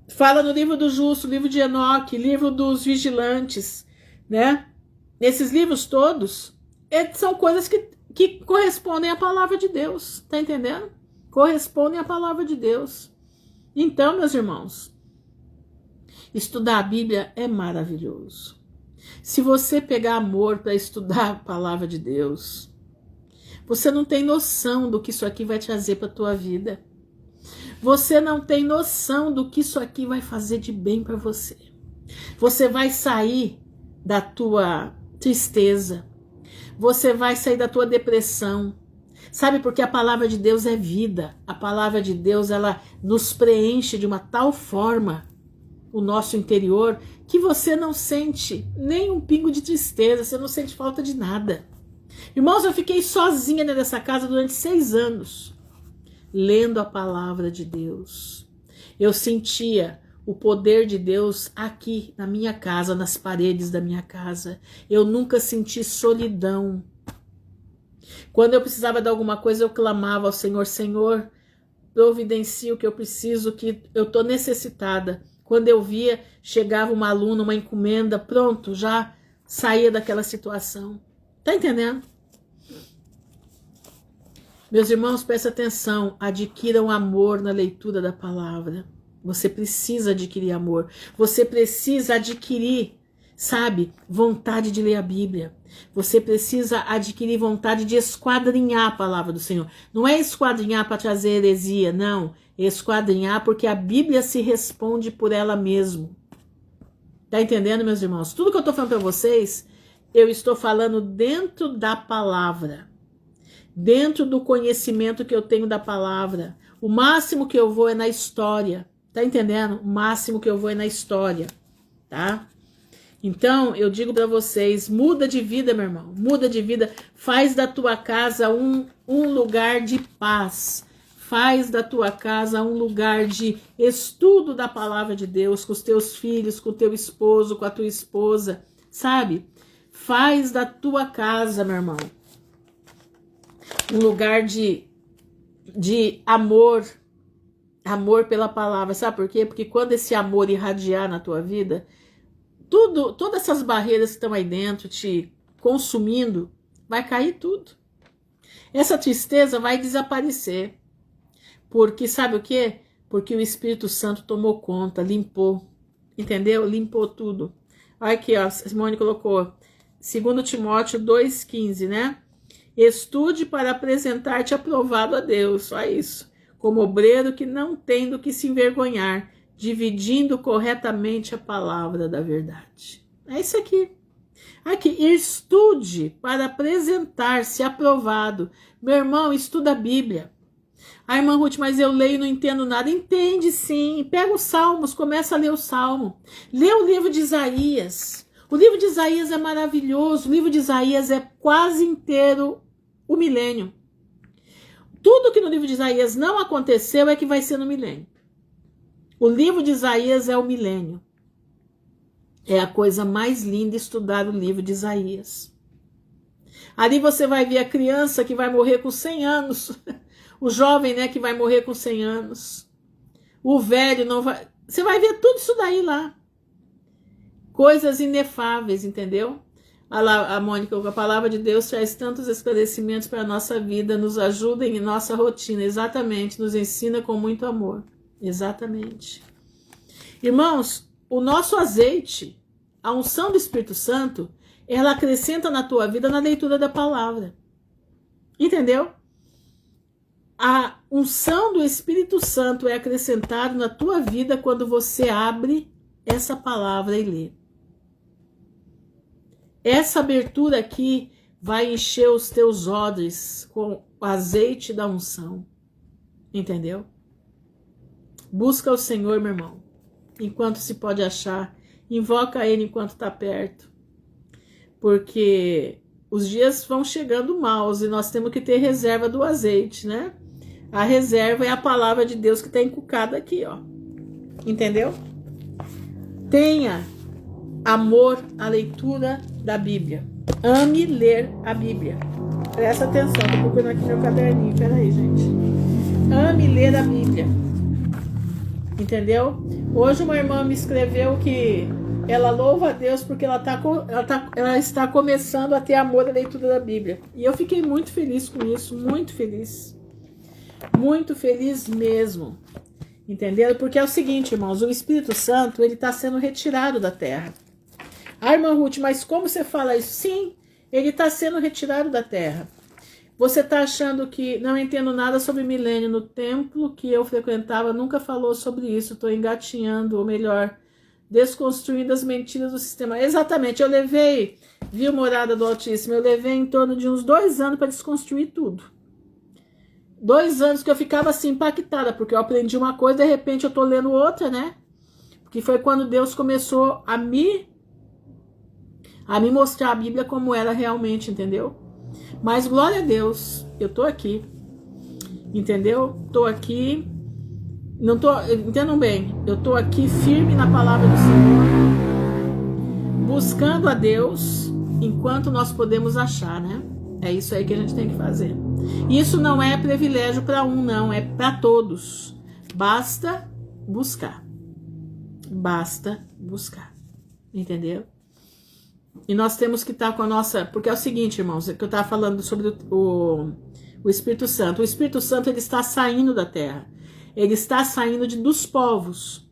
fala no livro do justo, livro de Enoque, livro dos vigilantes, né? Esses livros todos são coisas que correspondem à palavra de Deus, tá entendendo? Correspondem à palavra de Deus. Então, meus irmãos, estudar a Bíblia é maravilhoso. Se você pegar amor para estudar a palavra de Deus, você não tem noção do que isso aqui vai trazer para a tua vida. Você não tem noção do que isso aqui vai fazer de bem para você. Você vai sair da tua tristeza. Você vai sair da tua depressão. Sabe, porque a palavra de Deus é vida. A palavra de Deus, ela nos preenche de uma tal forma o nosso interior que você não sente nem um pingo de tristeza, você não sente falta de nada. Irmãos, eu fiquei sozinha nessa casa durante 6 anos, lendo a palavra de Deus. Eu sentia o poder de Deus aqui na minha casa, nas paredes da minha casa. Eu nunca senti solidão. Quando eu precisava de alguma coisa, eu clamava ao Senhor: Senhor, providencia o que eu preciso, que eu estou necessitada. Quando eu via, chegava uma aluna, uma encomenda, pronto, já saía daquela situação. Tá entendendo? Meus irmãos, prestem atenção, adquiram amor na leitura da palavra. Você precisa adquirir amor. Você precisa adquirir, sabe, vontade de ler a Bíblia. Você precisa adquirir vontade de esquadrinhar a palavra do Senhor. Não é esquadrinhar para trazer heresia, não. Esquadrinhar porque a Bíblia se responde por ela mesma. Tá entendendo, meus irmãos? Tudo que eu estou falando para vocês, eu estou falando dentro da palavra. Dentro do conhecimento que eu tenho da palavra. O máximo que eu vou é na história. Tá entendendo? O máximo que eu vou é na história. Tá? Então, eu digo para vocês, muda de vida, meu irmão. Muda de vida. Faz da tua casa um lugar de paz. Faz da tua casa um lugar de estudo da palavra de Deus com os teus filhos, com o teu esposo, com a tua esposa. Sabe? Faz da tua casa, meu irmão, um lugar de amor, amor pela palavra. Sabe por quê? Porque quando esse amor irradiar na tua vida, todas essas barreiras que estão aí dentro te consumindo, vai cair tudo. Essa tristeza vai desaparecer. Porque sabe o quê? Porque o Espírito Santo tomou conta, limpou. Entendeu? Limpou tudo. Olha aqui, ó, Simone colocou 2 Timóteo 2,15, né? Estude para apresentar-te aprovado a Deus, só isso, como obreiro que não tem do que se envergonhar, dividindo corretamente a palavra da verdade. É isso aqui. Aqui, estude para apresentar-se aprovado. Meu irmão, estuda a Bíblia. Ah, irmã Ruth, mas eu leio e não entendo nada. Entende sim. Pega os Salmos, começa a ler o Salmo. Lê o livro de Isaías. O livro de Isaías é maravilhoso. O livro de Isaías é quase inteiro o milênio. Tudo que no livro de Isaías não aconteceu é que vai ser no milênio. O livro de Isaías é o milênio. É a coisa mais linda estudar o livro de Isaías. Ali você vai ver a criança que vai morrer com 100 anos. O jovem, né, que vai morrer com 100 anos. O velho não vai... Você vai ver tudo isso daí lá. Coisas inefáveis, entendeu? A Mônica, a palavra de Deus traz tantos esclarecimentos para a nossa vida, nos ajuda em nossa rotina, exatamente, nos ensina com muito amor, exatamente. Irmãos, o nosso azeite, a unção do Espírito Santo, ela acrescenta na tua vida na leitura da palavra, entendeu? A unção do Espírito Santo é acrescentada na tua vida quando você abre essa palavra e lê. Essa abertura aqui vai encher os teus odres com o azeite da unção. Entendeu? Busca o Senhor, meu irmão, enquanto se pode achar. Invoca Ele enquanto está perto. Porque os dias vão chegando maus e nós temos que ter reserva do azeite, né? A reserva é a palavra de Deus que está encucada aqui, ó. Entendeu? Tenha amor à leitura da Bíblia. Ame ler a Bíblia. Presta atenção, tô procurando aqui meu caderninho. Peraí, gente. Ame ler a Bíblia. Entendeu? Hoje uma irmã me escreveu que ela louva a Deus porque ela está começando a ter amor à leitura da Bíblia. E eu fiquei muito feliz com isso, muito feliz. Muito feliz mesmo. Entendeu? Porque é o seguinte, irmãos, o Espírito Santo, ele está sendo retirado da terra. Ah, irmã Ruth, mas como você fala isso? Sim, ele está sendo retirado da terra. Você está achando que não entendo nada sobre milênio. No templo que eu frequentava nunca falou sobre isso. Estou engatinhando, ou melhor, desconstruindo as mentiras do sistema. Exatamente, eu levei, viu, Morada do Altíssimo, eu levei em torno de uns 2 anos para desconstruir tudo. 2 anos que eu ficava assim impactada, porque eu aprendi uma coisa, de repente eu tô lendo outra, né? Que foi quando Deus começou a me mostrar a Bíblia como era realmente, entendeu? Mas glória a Deus, eu tô aqui, entendeu? Tô aqui, não tô, entendam bem, eu tô aqui firme na palavra do Senhor, buscando a Deus enquanto nós podemos achar, né? É isso aí que a gente tem que fazer. Isso não é privilégio para um, não, é para todos. Basta buscar. Basta buscar. Entendeu? E nós temos que estar com a nossa... Porque é o seguinte, irmãos, que eu estava falando sobre o Espírito Santo. O Espírito Santo, ele está saindo da terra. Ele está saindo dos povos.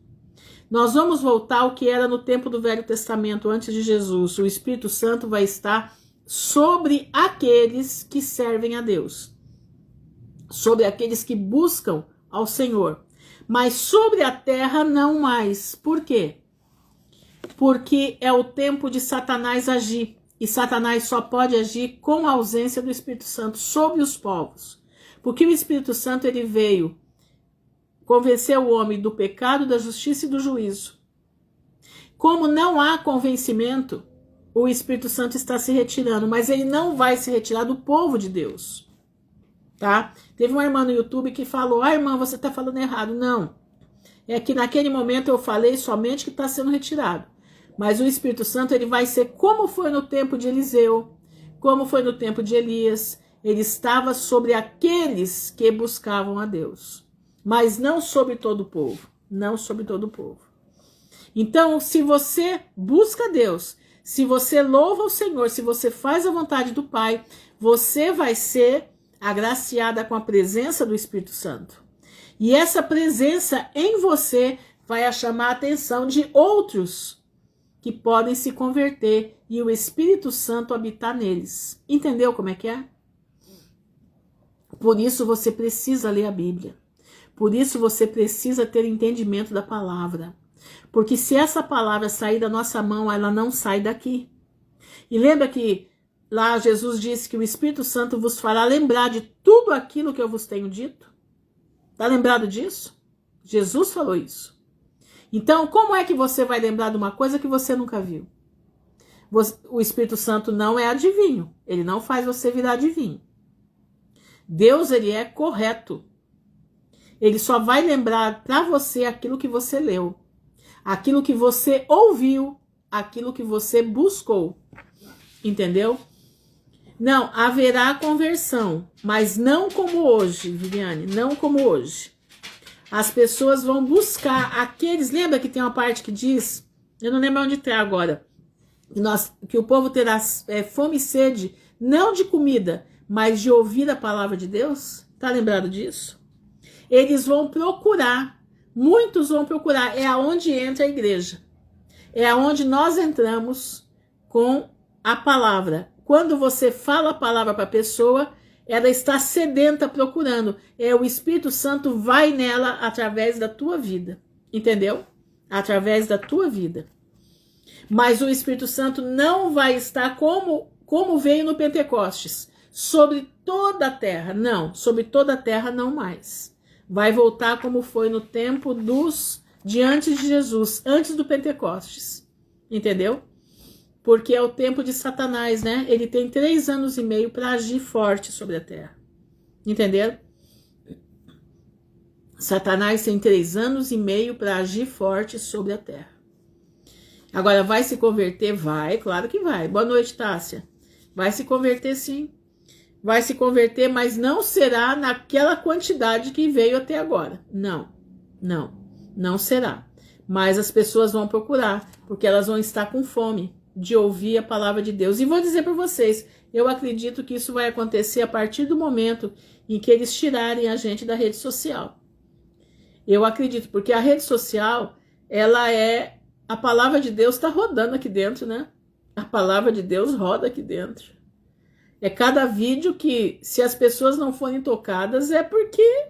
Nós vamos voltar ao que era no tempo do Velho Testamento, antes de Jesus. O Espírito Santo vai estar sobre aqueles que servem a Deus. Sobre aqueles que buscam ao Senhor. Mas sobre a terra não mais. Por quê? Porque é o tempo de Satanás agir. E Satanás só pode agir com a ausência do Espírito Santo sobre os povos. Porque o Espírito Santo, ele veio convencer o homem do pecado, da justiça e do juízo. Como não há convencimento, o Espírito Santo está se retirando, mas ele não vai se retirar do povo de Deus. Tá? Teve uma irmã no YouTube que falou, irmã, você está falando errado. Não. É que naquele momento eu falei somente que está sendo retirado. Mas o Espírito Santo, ele vai ser como foi no tempo de Eliseu, como foi no tempo de Elias. Ele estava sobre aqueles que buscavam a Deus. Mas não sobre todo o povo. Não sobre todo o povo. Então, se você busca Deus, se você louva o Senhor, se você faz a vontade do Pai, você vai ser agraciada com a presença do Espírito Santo. E essa presença em você vai chamar a atenção de outros que podem se converter e o Espírito Santo habitar neles. Entendeu como é que é? Por isso você precisa ler a Bíblia. Por isso você precisa ter entendimento da palavra. Porque se essa palavra sair da nossa mão, ela não sai daqui. E lembra que lá Jesus disse que o Espírito Santo vos fará lembrar de tudo aquilo que eu vos tenho dito? Está lembrado disso? Jesus falou isso. Então, como é que você vai lembrar de uma coisa que você nunca viu? O Espírito Santo não é adivinho. Ele não faz você virar adivinho. Deus, ele é correto. Ele só vai lembrar para você aquilo que você leu. Aquilo que você ouviu. Aquilo que você buscou. Entendeu? Não, haverá conversão. Mas não como hoje, Viviane. Não como hoje. As pessoas vão buscar aqueles... Lembra que tem uma parte que diz... Eu não lembro onde está agora. Que o povo terá fome e sede, não de comida, mas de ouvir a palavra de Deus. Está lembrado disso? Eles vão procurar. Muitos vão procurar. É aonde entra a igreja. É aonde nós entramos com a palavra. Quando você fala a palavra para a pessoa... Ela está sedenta procurando. O Espírito Santo vai nela através da tua vida. Entendeu? Através da tua vida. Mas o Espírito Santo não vai estar como veio no Pentecostes. Sobre toda a terra. Não, sobre toda a terra não mais. Vai voltar como foi no tempo de antes de Jesus. Antes do Pentecostes. Entendeu? Porque é o tempo de Satanás, né? Ele tem 3 anos e meio para agir forte sobre a terra. Entenderam? Satanás tem 3 anos e meio para agir forte sobre a terra. Agora, vai se converter? Vai, claro que vai. Boa noite, Tássia. Vai se converter, sim. Vai se converter, mas não será naquela quantidade que veio até agora. Não será. Mas as pessoas vão procurar, porque elas vão estar com fome de ouvir a palavra de Deus. E vou dizer para vocês, eu acredito que isso vai acontecer a partir do momento em que eles tirarem a gente da rede social. Eu acredito, porque a rede social, a palavra de Deus está rodando aqui dentro, né? A palavra de Deus roda aqui dentro. É cada vídeo que, se as pessoas não forem tocadas, é porque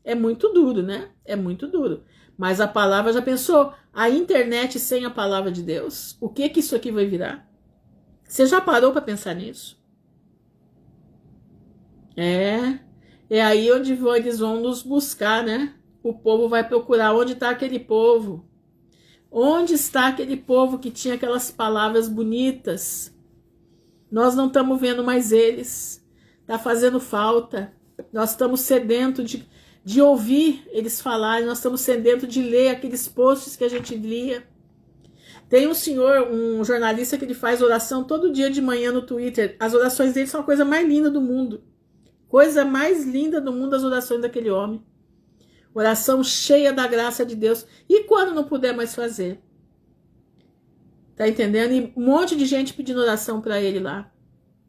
é muito duro, né? É muito duro. Mas a palavra, já pensou? A internet sem a palavra de Deus? O que isso aqui vai virar? Você já parou para pensar nisso? É aí onde eles vão nos buscar, né? O povo vai procurar onde está aquele povo. Onde está aquele povo que tinha aquelas palavras bonitas? Nós não estamos vendo mais eles. Está fazendo falta. Nós estamos sedentos de ouvir eles falarem. Nós estamos sedentos de ler aqueles posts que a gente lia. Tem um senhor, um jornalista, que ele faz oração todo dia de manhã no Twitter. As orações dele são a coisa mais linda do mundo. Coisa mais linda do mundo, as orações daquele homem. Oração cheia da graça de Deus. E quando não puder mais fazer? Tá entendendo? E um monte de gente pedindo oração para ele lá.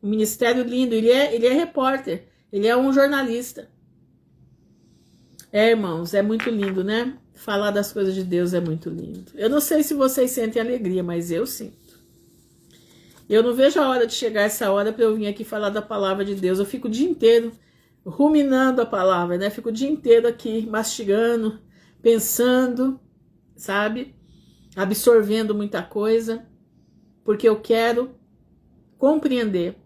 Um ministério lindo. Ele é repórter. Ele é um jornalista. Irmãos, é muito lindo, né? Falar das coisas de Deus é muito lindo. Eu não sei se vocês sentem alegria, mas eu sinto. Eu não vejo a hora de chegar essa hora para eu vir aqui falar da palavra de Deus. Eu fico o dia inteiro ruminando a palavra, né? Fico o dia inteiro aqui mastigando, pensando, sabe? Absorvendo muita coisa, porque eu quero compreender,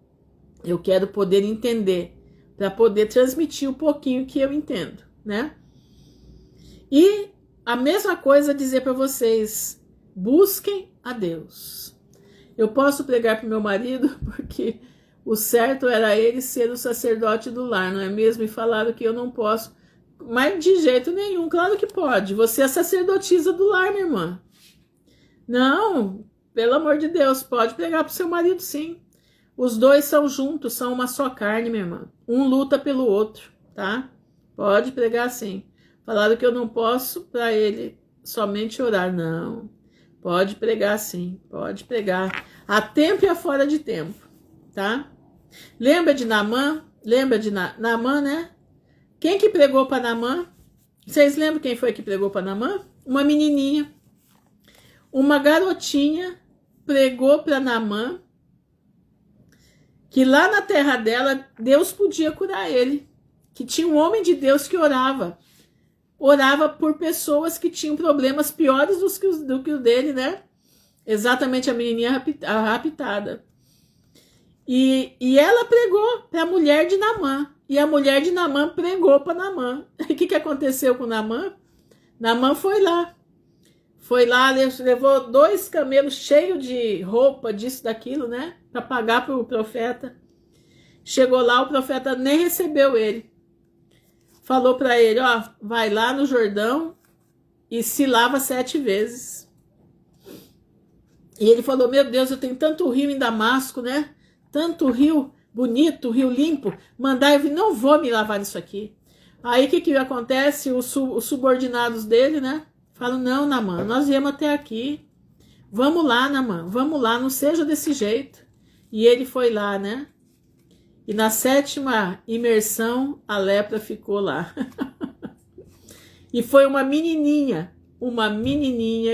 eu quero poder entender, para poder transmitir um pouquinho que eu entendo, né? E a mesma coisa dizer para vocês, busquem a Deus. Eu posso pregar para meu marido, porque o certo era ele ser o sacerdote do lar, não é mesmo? E falaram que eu não posso, mas de jeito nenhum, claro que pode. Você é sacerdotisa do lar, minha irmã. Não, pelo amor de Deus, pode pregar para o seu marido, sim. Os dois são juntos, são uma só carne, minha irmã. Um luta pelo outro, tá? Pode pregar, sim. Falaram que eu não posso para ele somente orar, não. Pode pregar, sim, pode pregar. A tempo e a fora de tempo, tá? Lembra de Naamã? Lembra de Naamã, né? Quem que pregou para Naamã? Vocês lembram quem foi que pregou para Naamã? Uma menininha. Uma garotinha pregou para Naamã que lá na terra dela Deus podia curar ele. Que tinha um homem de Deus que orava. Orava por pessoas que tinham problemas piores do que o dele, né? Exatamente, a menininha raptada. E ela pregou para a mulher de Naamã. E a mulher de Naamã pregou para Naamã. E o que aconteceu com Naamã? Naamã foi lá. Foi lá, levou 2 camelos cheios de roupa, disso, daquilo, né? Para pagar para o profeta. Chegou lá, o profeta nem recebeu ele. Falou para ele, ó, vai lá no Jordão e se lava 7 vezes. E ele falou, meu Deus, eu tenho tanto rio em Damasco, né? Tanto rio bonito, rio limpo. Mandar, eu não vou me lavar nisso aqui. Aí o que acontece? Os subordinados dele, né? Falam, não, Naamã, nós viemos até aqui. Vamos lá, Naamã, vamos lá, não seja desse jeito. E ele foi lá, né? E na 7ª imersão, a lepra ficou lá. E foi uma menininha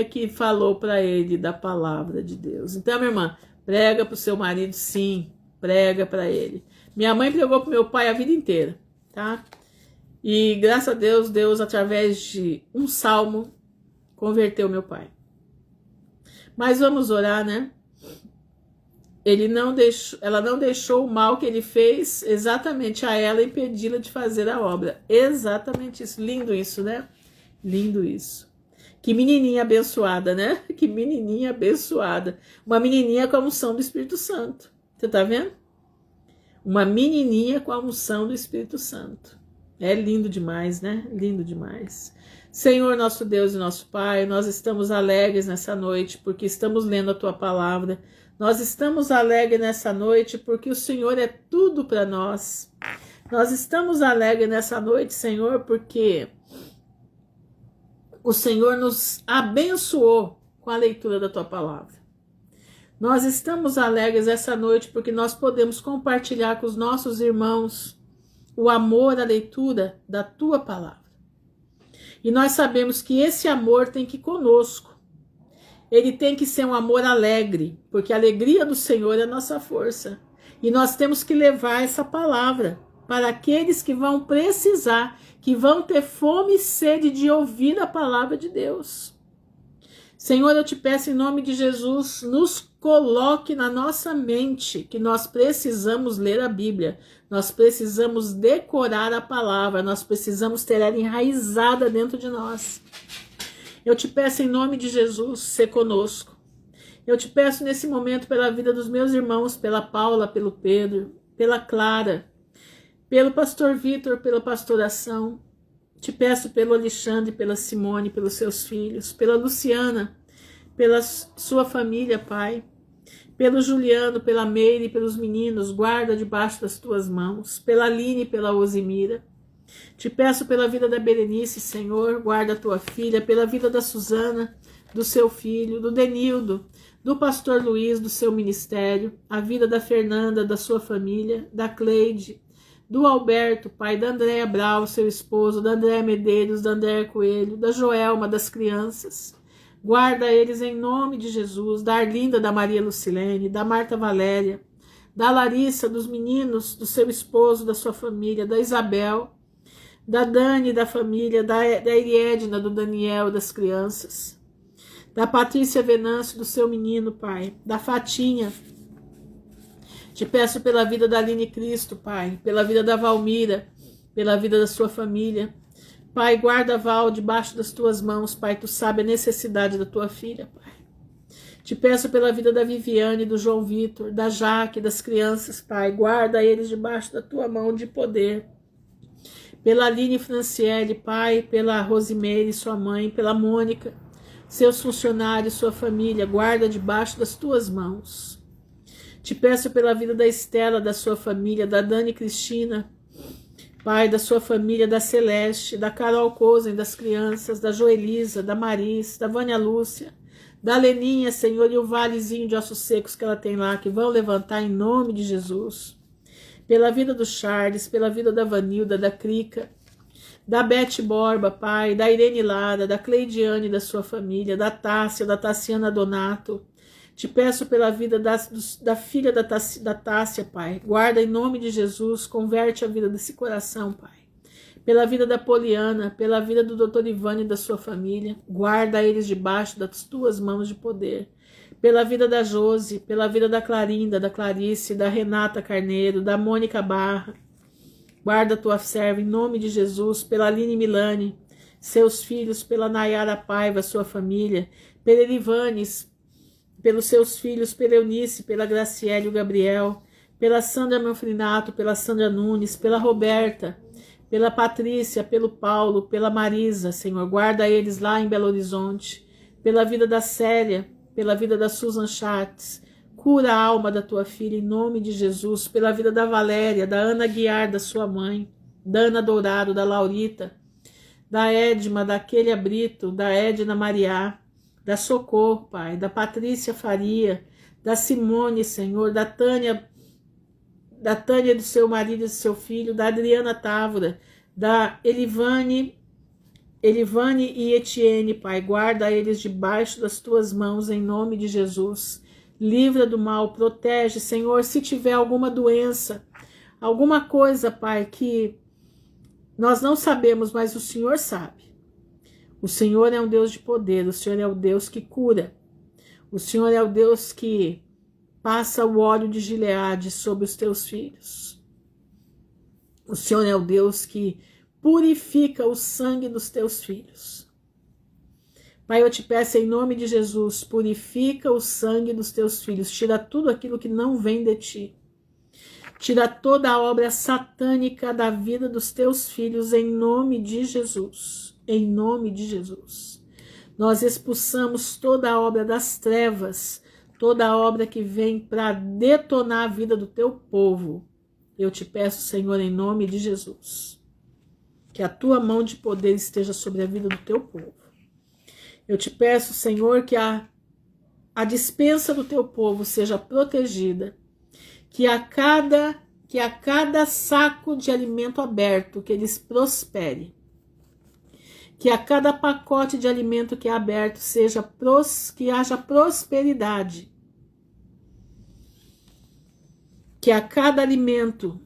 que falou para ele da palavra de Deus. Então, minha irmã, prega para o seu marido, sim, prega para ele. Minha mãe pregou para o meu pai a vida inteira, tá? E graças a Deus, Deus, através de um salmo, converteu meu pai. Mas vamos orar, né? Ela não deixou o mal que ele fez exatamente a ela impedi-la de fazer a obra. Exatamente isso. Lindo isso, né? Lindo isso. Que menininha abençoada, né? Que menininha abençoada. Uma menininha com a unção do Espírito Santo. Você tá vendo? Uma menininha com a unção do Espírito Santo. É lindo demais, né? Lindo demais. Senhor, nosso Deus e nosso Pai, nós estamos alegres nessa noite porque estamos lendo a Tua palavra. Nós estamos alegres nessa noite porque o Senhor é tudo para nós. Nós estamos alegres nessa noite, Senhor, porque o Senhor nos abençoou com a leitura da Tua palavra. Nós estamos alegres essa noite porque nós podemos compartilhar com os nossos irmãos o amor à leitura da Tua palavra. E nós sabemos que esse amor tem que ir conosco. Ele tem que ser um amor alegre, porque a alegria do Senhor é a nossa força. E nós temos que levar essa palavra para aqueles que vão precisar, que vão ter fome e sede de ouvir a palavra de Deus. Senhor, eu te peço em nome de Jesus, nos coloque na nossa mente que nós precisamos ler a Bíblia, nós precisamos decorar a palavra, nós precisamos ter ela enraizada dentro de nós. Eu te peço em nome de Jesus, ser conosco. Eu te peço nesse momento pela vida dos meus irmãos, pela Paula, pelo Pedro, pela Clara, pelo pastor Vitor, pela pastoração. Te peço pelo Alexandre, pela Simone, pelos seus filhos, pela Luciana, pela sua família, Pai. Pelo Juliano, pela Meire, pelos meninos, guarda debaixo das tuas mãos. Pela Aline, pela Osimira. Te peço pela vida da Berenice, Senhor, guarda a tua filha, pela vida da Suzana, do seu filho, do Denildo, do pastor Luiz, do seu ministério, a vida da Fernanda, da sua família, da Cleide, do Alberto, pai da Andréa Brau, seu esposo, da Andréa Medeiros, da Andréa Coelho, da Joelma, das crianças. Guarda eles em nome de Jesus, da Arlinda, da Maria Lucilene, da Marta Valéria, da Larissa, dos meninos, do seu esposo, da sua família, da Isabel, da Dani, da família, da Eriedna, do Daniel, das crianças, da Patrícia Venâncio, do seu menino, Pai, da Fatinha. Te peço pela vida da Aline Cristo, Pai, pela vida da Valmira, pela vida da sua família. Pai, guarda a Val debaixo das tuas mãos, Pai, tu sabe a necessidade da tua filha, Pai. Te peço pela vida da Viviane, do João Vitor, da Jaque, das crianças, Pai, guarda eles debaixo da tua mão de poder. Pela Aline Franciele, Pai, pela Rosimeire, sua mãe, pela Mônica, seus funcionários, sua família, guarda debaixo das tuas mãos. Te peço pela vida da Estela, da sua família, da Dani Cristina, Pai, da sua família, da Celeste, da Carol Cosen, das crianças, da Joelisa, da Maris, da Vânia Lúcia, da Leninha, Senhor, e o valezinho de ossos secos que ela tem lá, que vão levantar em nome de Jesus. Pela vida do Charles, pela vida da Vanilda, da Crica, da Beth Borba, Pai, da Irene Lara, da Cleidiane, da sua família, da Tássia, da Tassiana Donato. Te peço pela vida da filha da Tássia, Pai. Guarda em nome de Jesus, converte a vida desse coração, Pai. Pela vida da Poliana, pela vida do Dr. Ivane e da sua família, guarda eles debaixo das tuas mãos de poder. Pela vida da Josi, pela vida da Clarinda, da Clarice, da Renata Carneiro, da Mônica Barra. Guarda a tua serva em nome de Jesus, pela Aline Milani, seus filhos, pela Nayara Paiva, sua família, pela Elivanes, pelos seus filhos, pela Eunice, pela Graciele e o Gabriel, pela Sandra Manfrinato, pela Sandra Nunes, pela Roberta, pela Patrícia, pelo Paulo, pela Marisa, Senhor, guarda eles lá em Belo Horizonte, pela vida da Célia, pela vida da Susan Schatz, cura a alma da tua filha em nome de Jesus, pela vida da Valéria, da Ana Guiar, da sua mãe, da Ana Dourado, da Laurita, da Edma, da Quelia Brito, da Edna Mariá, da Socorro, Pai, da Patrícia Faria, da Simone, Senhor, da Tânia do seu marido e do seu filho, da Adriana Távora, da Elivane e Etienne, Pai, guarda eles debaixo das tuas mãos em nome de Jesus. Livra do mal, protege, Senhor, se tiver alguma doença, alguma coisa, Pai, que nós não sabemos, mas o Senhor sabe. O Senhor é um Deus de poder, o Senhor é o Deus que cura. O Senhor é o Deus que passa o óleo de Gileade sobre os teus filhos. O Senhor é o Deus que purifica o sangue dos teus filhos. Pai, eu te peço em nome de Jesus, purifica o sangue dos teus filhos, tira tudo aquilo que não vem de ti. Tira toda a obra satânica da vida dos teus filhos em nome de Jesus. Em nome de Jesus. Nós expulsamos toda a obra das trevas, toda a obra que vem para detonar a vida do teu povo. Eu te peço, Senhor, em nome de Jesus, que a tua mão de poder esteja sobre a vida do teu povo. Eu te peço, Senhor, que a despensa do teu povo seja protegida, que a cada saco de alimento aberto, que eles prosperem, que a cada pacote de alimento que é aberto que haja prosperidade, que a cada alimento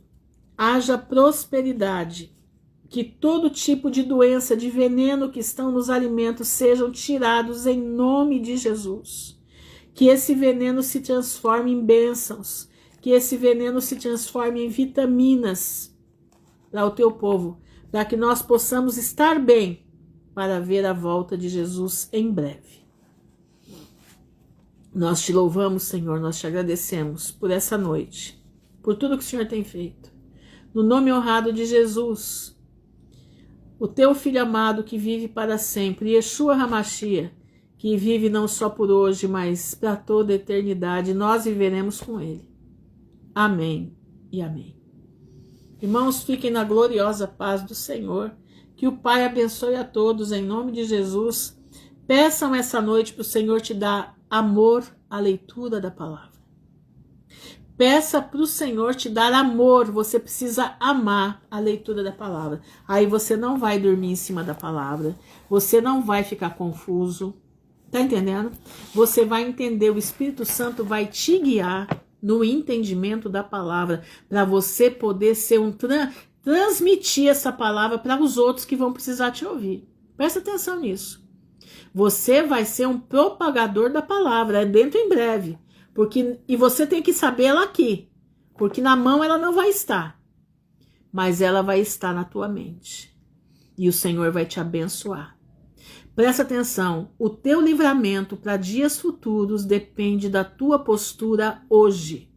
haja prosperidade, que todo tipo de doença, de veneno que estão nos alimentos sejam tirados em nome de Jesus. Que esse veneno se transforme em bênçãos, que esse veneno se transforme em vitaminas para o teu povo, para que nós possamos estar bem para ver a volta de Jesus em breve. Nós te louvamos, Senhor, nós te agradecemos por essa noite, por tudo que o Senhor tem feito. No nome honrado de Jesus, o teu Filho amado que vive para sempre, Yeshua HaMashiach, que vive não só por hoje, mas para toda a eternidade, nós viveremos com Ele. Amém e amém. Irmãos, fiquem na gloriosa paz do Senhor, que o Pai abençoe a todos em nome de Jesus. Peçam essa noite para o Senhor te dar amor à leitura da palavra. Peça para o Senhor te dar amor, você precisa amar a leitura da palavra. Aí você não vai dormir em cima da palavra, você não vai ficar confuso, tá entendendo? Você vai entender, o Espírito Santo vai te guiar no entendimento da palavra, para você poder ser transmitir essa palavra para os outros que vão precisar te ouvir. Presta atenção nisso. Você vai ser um propagador da palavra, dentro em breve. E você tem que saber ela aqui, porque na mão ela não vai estar, mas ela vai estar na tua mente. E o Senhor vai te abençoar. Presta atenção, o teu livramento para dias futuros depende da tua postura hoje.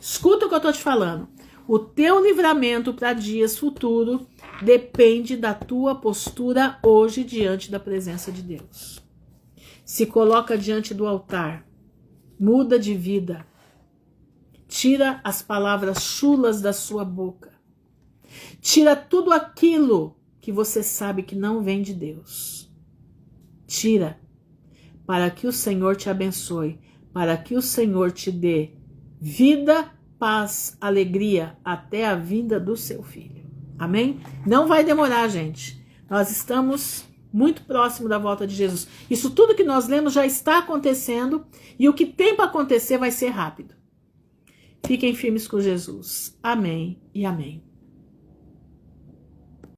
Escuta o que eu estou te falando. O teu livramento para dias futuros depende da tua postura hoje diante da presença de Deus. Se coloca diante do altar, muda de vida, tira as palavras chulas da sua boca, tira tudo aquilo que você sabe que não vem de Deus. Tira, para que o Senhor te abençoe, para que o Senhor te dê vida, paz, alegria, até a vinda do seu Filho. Amém? Não vai demorar, gente. Nós estamos muito próximo da volta de Jesus. Isso tudo que nós lemos já está acontecendo e o que tem para acontecer vai ser rápido. Fiquem firmes com Jesus. Amém e amém.